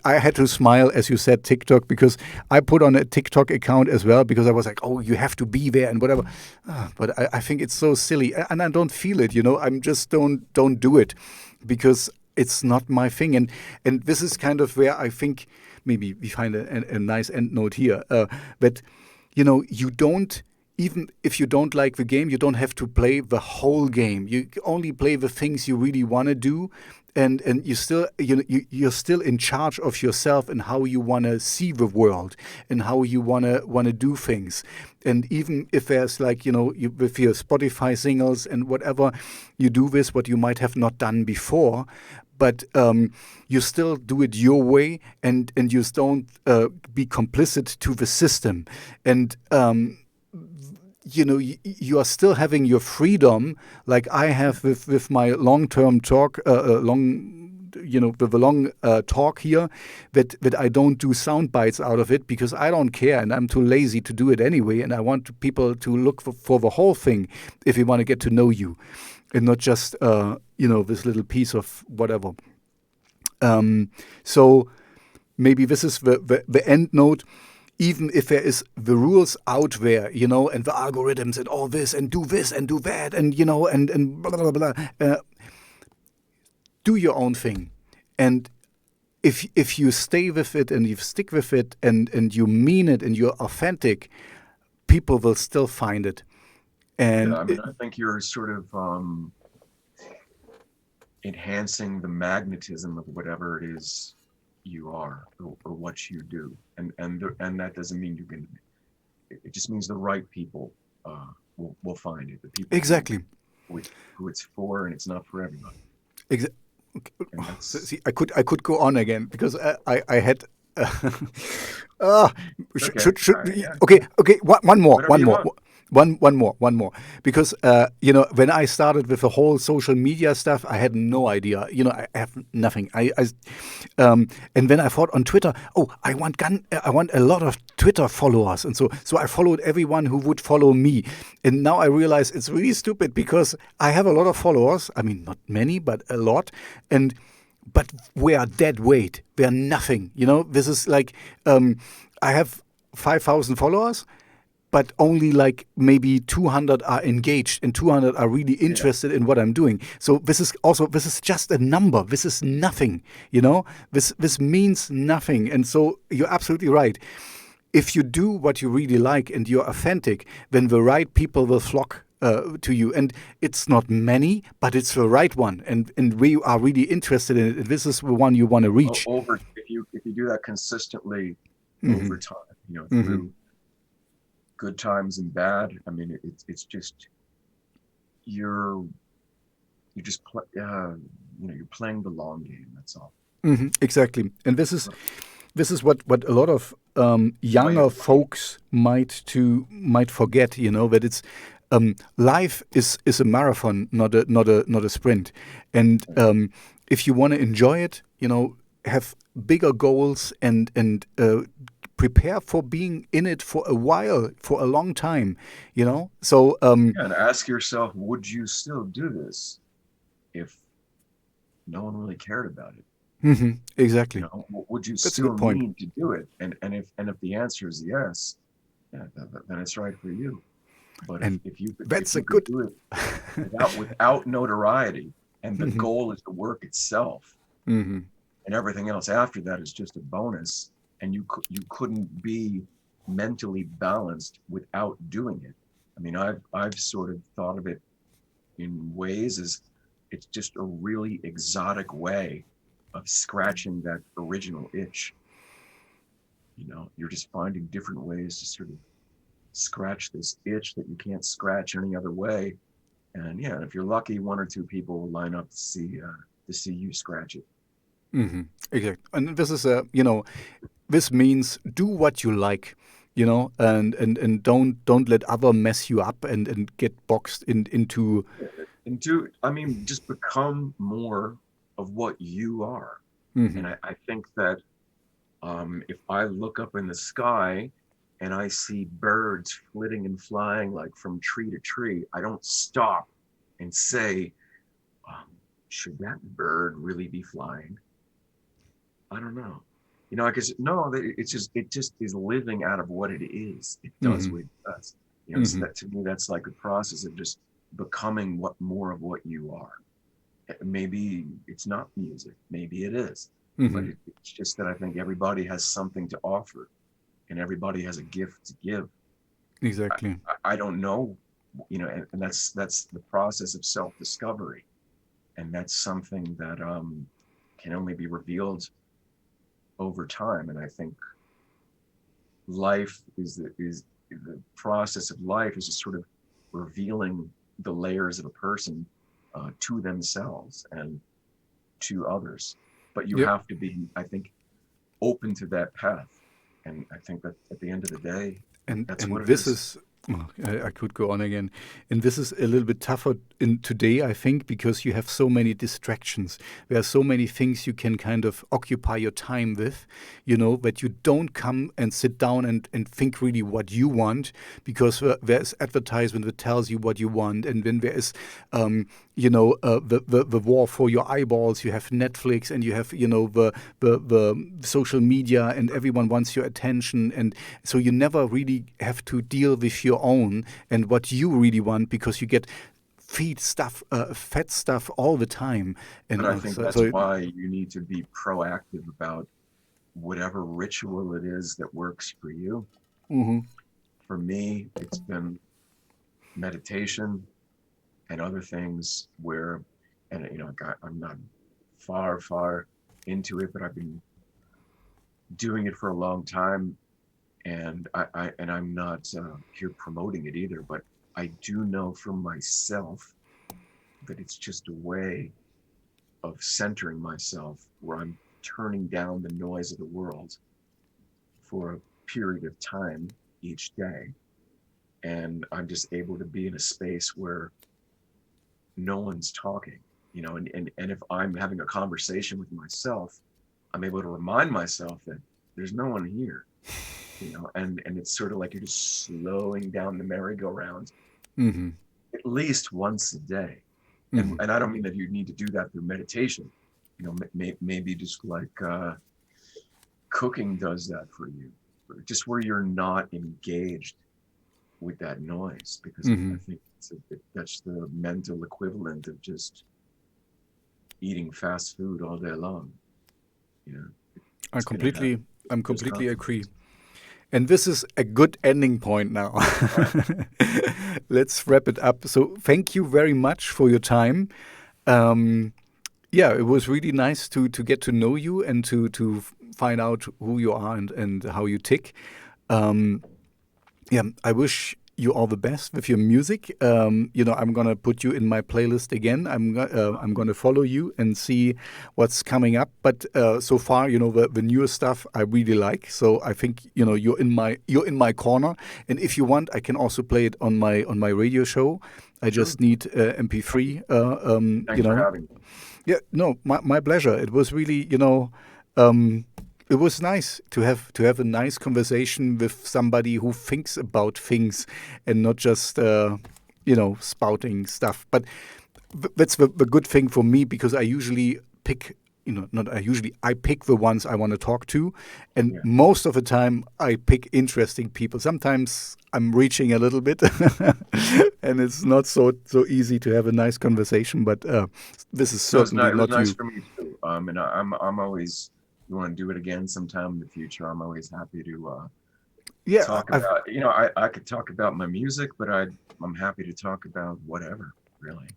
I had to smile as you said TikTok, because I put on a TikTok account as well, because I was like, oh, you have to be there and whatever. But I think it's so silly, and I don't feel it. I'm just don't do it, because it's not my thing. And this is kind of where I think maybe we find a nice end note here. But you don't. Even if you don't like the game, you don't have to play the whole game. You only play the things you really want to do, and you still you're still in charge of yourself and how you want to see the world and how you want to do things. And even if there's like with your Spotify singles and whatever, you do this what you might have not done before. But you still do it your way, and you don't be complicit to the system. And you are still having your freedom, like I have with my long-term talk, with the long talk here, that I don't do sound bites out of it, because I don't care and I'm too lazy to do it anyway. And I want people to look for the whole thing if they want to get to know you, and not just this little piece of whatever. So maybe this is the end note. Even if there is the rules out there, and the algorithms and all this, and do this and do that, and and blah blah blah, do your own thing. And if you stay with it and you stick with it and you mean it and you're authentic, people will still find it. And I think you're sort of enhancing the magnetism of whatever it is you are, or what you do, and that doesn't mean you're going to. It just means the right people will find it. The people exactly who it's for, and it's not for everybody. See, I could go on again, because I had. Okay. One more. Because when I started with the whole social media stuff, I had no idea. I have nothing. And then I thought on Twitter, I want a lot of Twitter followers, and so I followed everyone who would follow me. And now I realize it's really stupid, because I have a lot of followers. I mean, not many, but a lot, but we are dead weight. We are nothing. This is like I have 5,000 followers, but only like maybe 200 are engaged and 200 are really interested in what I'm doing. So this is just a number. This is nothing. This means nothing. And so you're absolutely right. If you do what you really like and you're authentic, then the right people will flock to you. And it's not many, but it's the right one. And we are really interested in it. This is the one you want to reach. If you do that consistently over time, through good times and bad. I mean, it's just you're playing the long game. That's all. Exactly. And this is what a lot of younger folks might forget. That it's life is a marathon, not a sprint. And if you want to enjoy it, have bigger goals and prepare for being in it for a while, for a long time, So and ask yourself, would you still do this if no one really cared about it? Exactly. Would you That's still need to do it? And if the answer is yes, then it's right for you. But if you could do it without notoriety, and the goal is the work itself, and and everything else after that is just a bonus. And you couldn't be mentally balanced without doing it. I mean, I've sort of thought of it in ways as it's just a really exotic way of scratching that original itch. You know, you're just finding different ways to sort of scratch this itch that you can't scratch any other way. And yeah, if you're lucky, one or two people will line up to see you scratch it. Exactly. And this is this means do what you like, and don't let other mess you up and get boxed into. And I mean, just become more of what you are. Hmm. And I think that if I look up in the sky and I see birds flitting and flying like from tree to tree, I don't stop and say, should that bird really be flying? I don't know. You know, because no, it just is living out of what it is. It does what it does. You know, so that to me, that's like a process of just becoming more of what you are. Maybe it's not music, maybe it is, but it's just that I think everybody has something to offer, and everybody has a gift to give. Exactly. I don't know, you know, and that's the process of self-discovery, and that's something that can only be revealed over time. And I think life is the process of life is just sort of revealing the layers of a person to themselves and to others. But you have to be, I think, open to that path. And I think that at the end of the day, that's what it this is. is. I could go on again, and this is a little bit tougher in today, I think, because you have so many distractions. There are so many things you can kind of occupy your time with, that you don't come and sit down and think really what you want, because there's advertisement that tells you what you want, and then there is, the war for your eyeballs. You have Netflix, and you have the social media, and everyone wants your attention, and so you never really have to deal with your own and what you really want, because you get fed stuff all the time. And I think that's why you need to be proactive about whatever ritual it is that works for you. For me, it's been meditation and other things where, and I'm not far into it, but I've been doing it for a long time. And I'm not here promoting it either, but I do know for myself that it's just a way of centering myself, where I'm turning down the noise of the world for a period of time each day. And I'm just able to be in a space where no one's talking, and if I'm having a conversation with myself, I'm able to remind myself that there's no one here. And it's sort of like you're just slowing down the merry-go-round at least once a day. And I don't mean that you need to do that through meditation. Maybe just like cooking does that for you, just where you're not engaged with that noise, because I think that's the mental equivalent of just eating fast food all day long. I'm completely agree. And this is a good ending point now. Let's wrap it up. So thank you very much for your time. It was really nice to get to know you and to find out who you are and how you tick. I wish you all the best with your music. I'm gonna put you in my playlist again. I'm gonna follow you and see what's coming up. But so far, the newer stuff I really like. So I think you're in my corner. And if you want, I can also play it on my radio show. I just need MP3. Thanks for having me. Yeah, no, my pleasure. It was really it was nice to have a nice conversation with somebody who thinks about things and not just spouting stuff. But that's the good thing for me, because I usually pick I pick the ones I want to talk to, and most of the time I pick interesting people. Sometimes I'm reaching a little bit, and it's not so easy to have a nice conversation. But this is certainly not nice you. for me too. And I'm always, you want to do it again sometime in the future, I'm always happy to Yeah, talk about, I could talk about my music, but I'm happy to talk about whatever, really.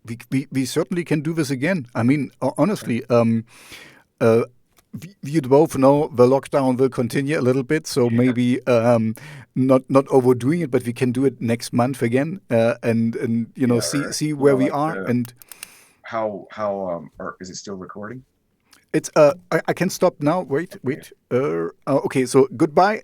we certainly can do this again. I mean, Okay. honestly, you both know the lockdown will continue a little bit, so Yeah. maybe not overdoing it, but we can do it next month again, and Yeah. see Or, where we like are. And how or is it still recording? it's I can stop now. Wait, Okay. wait. Okay, so goodbye.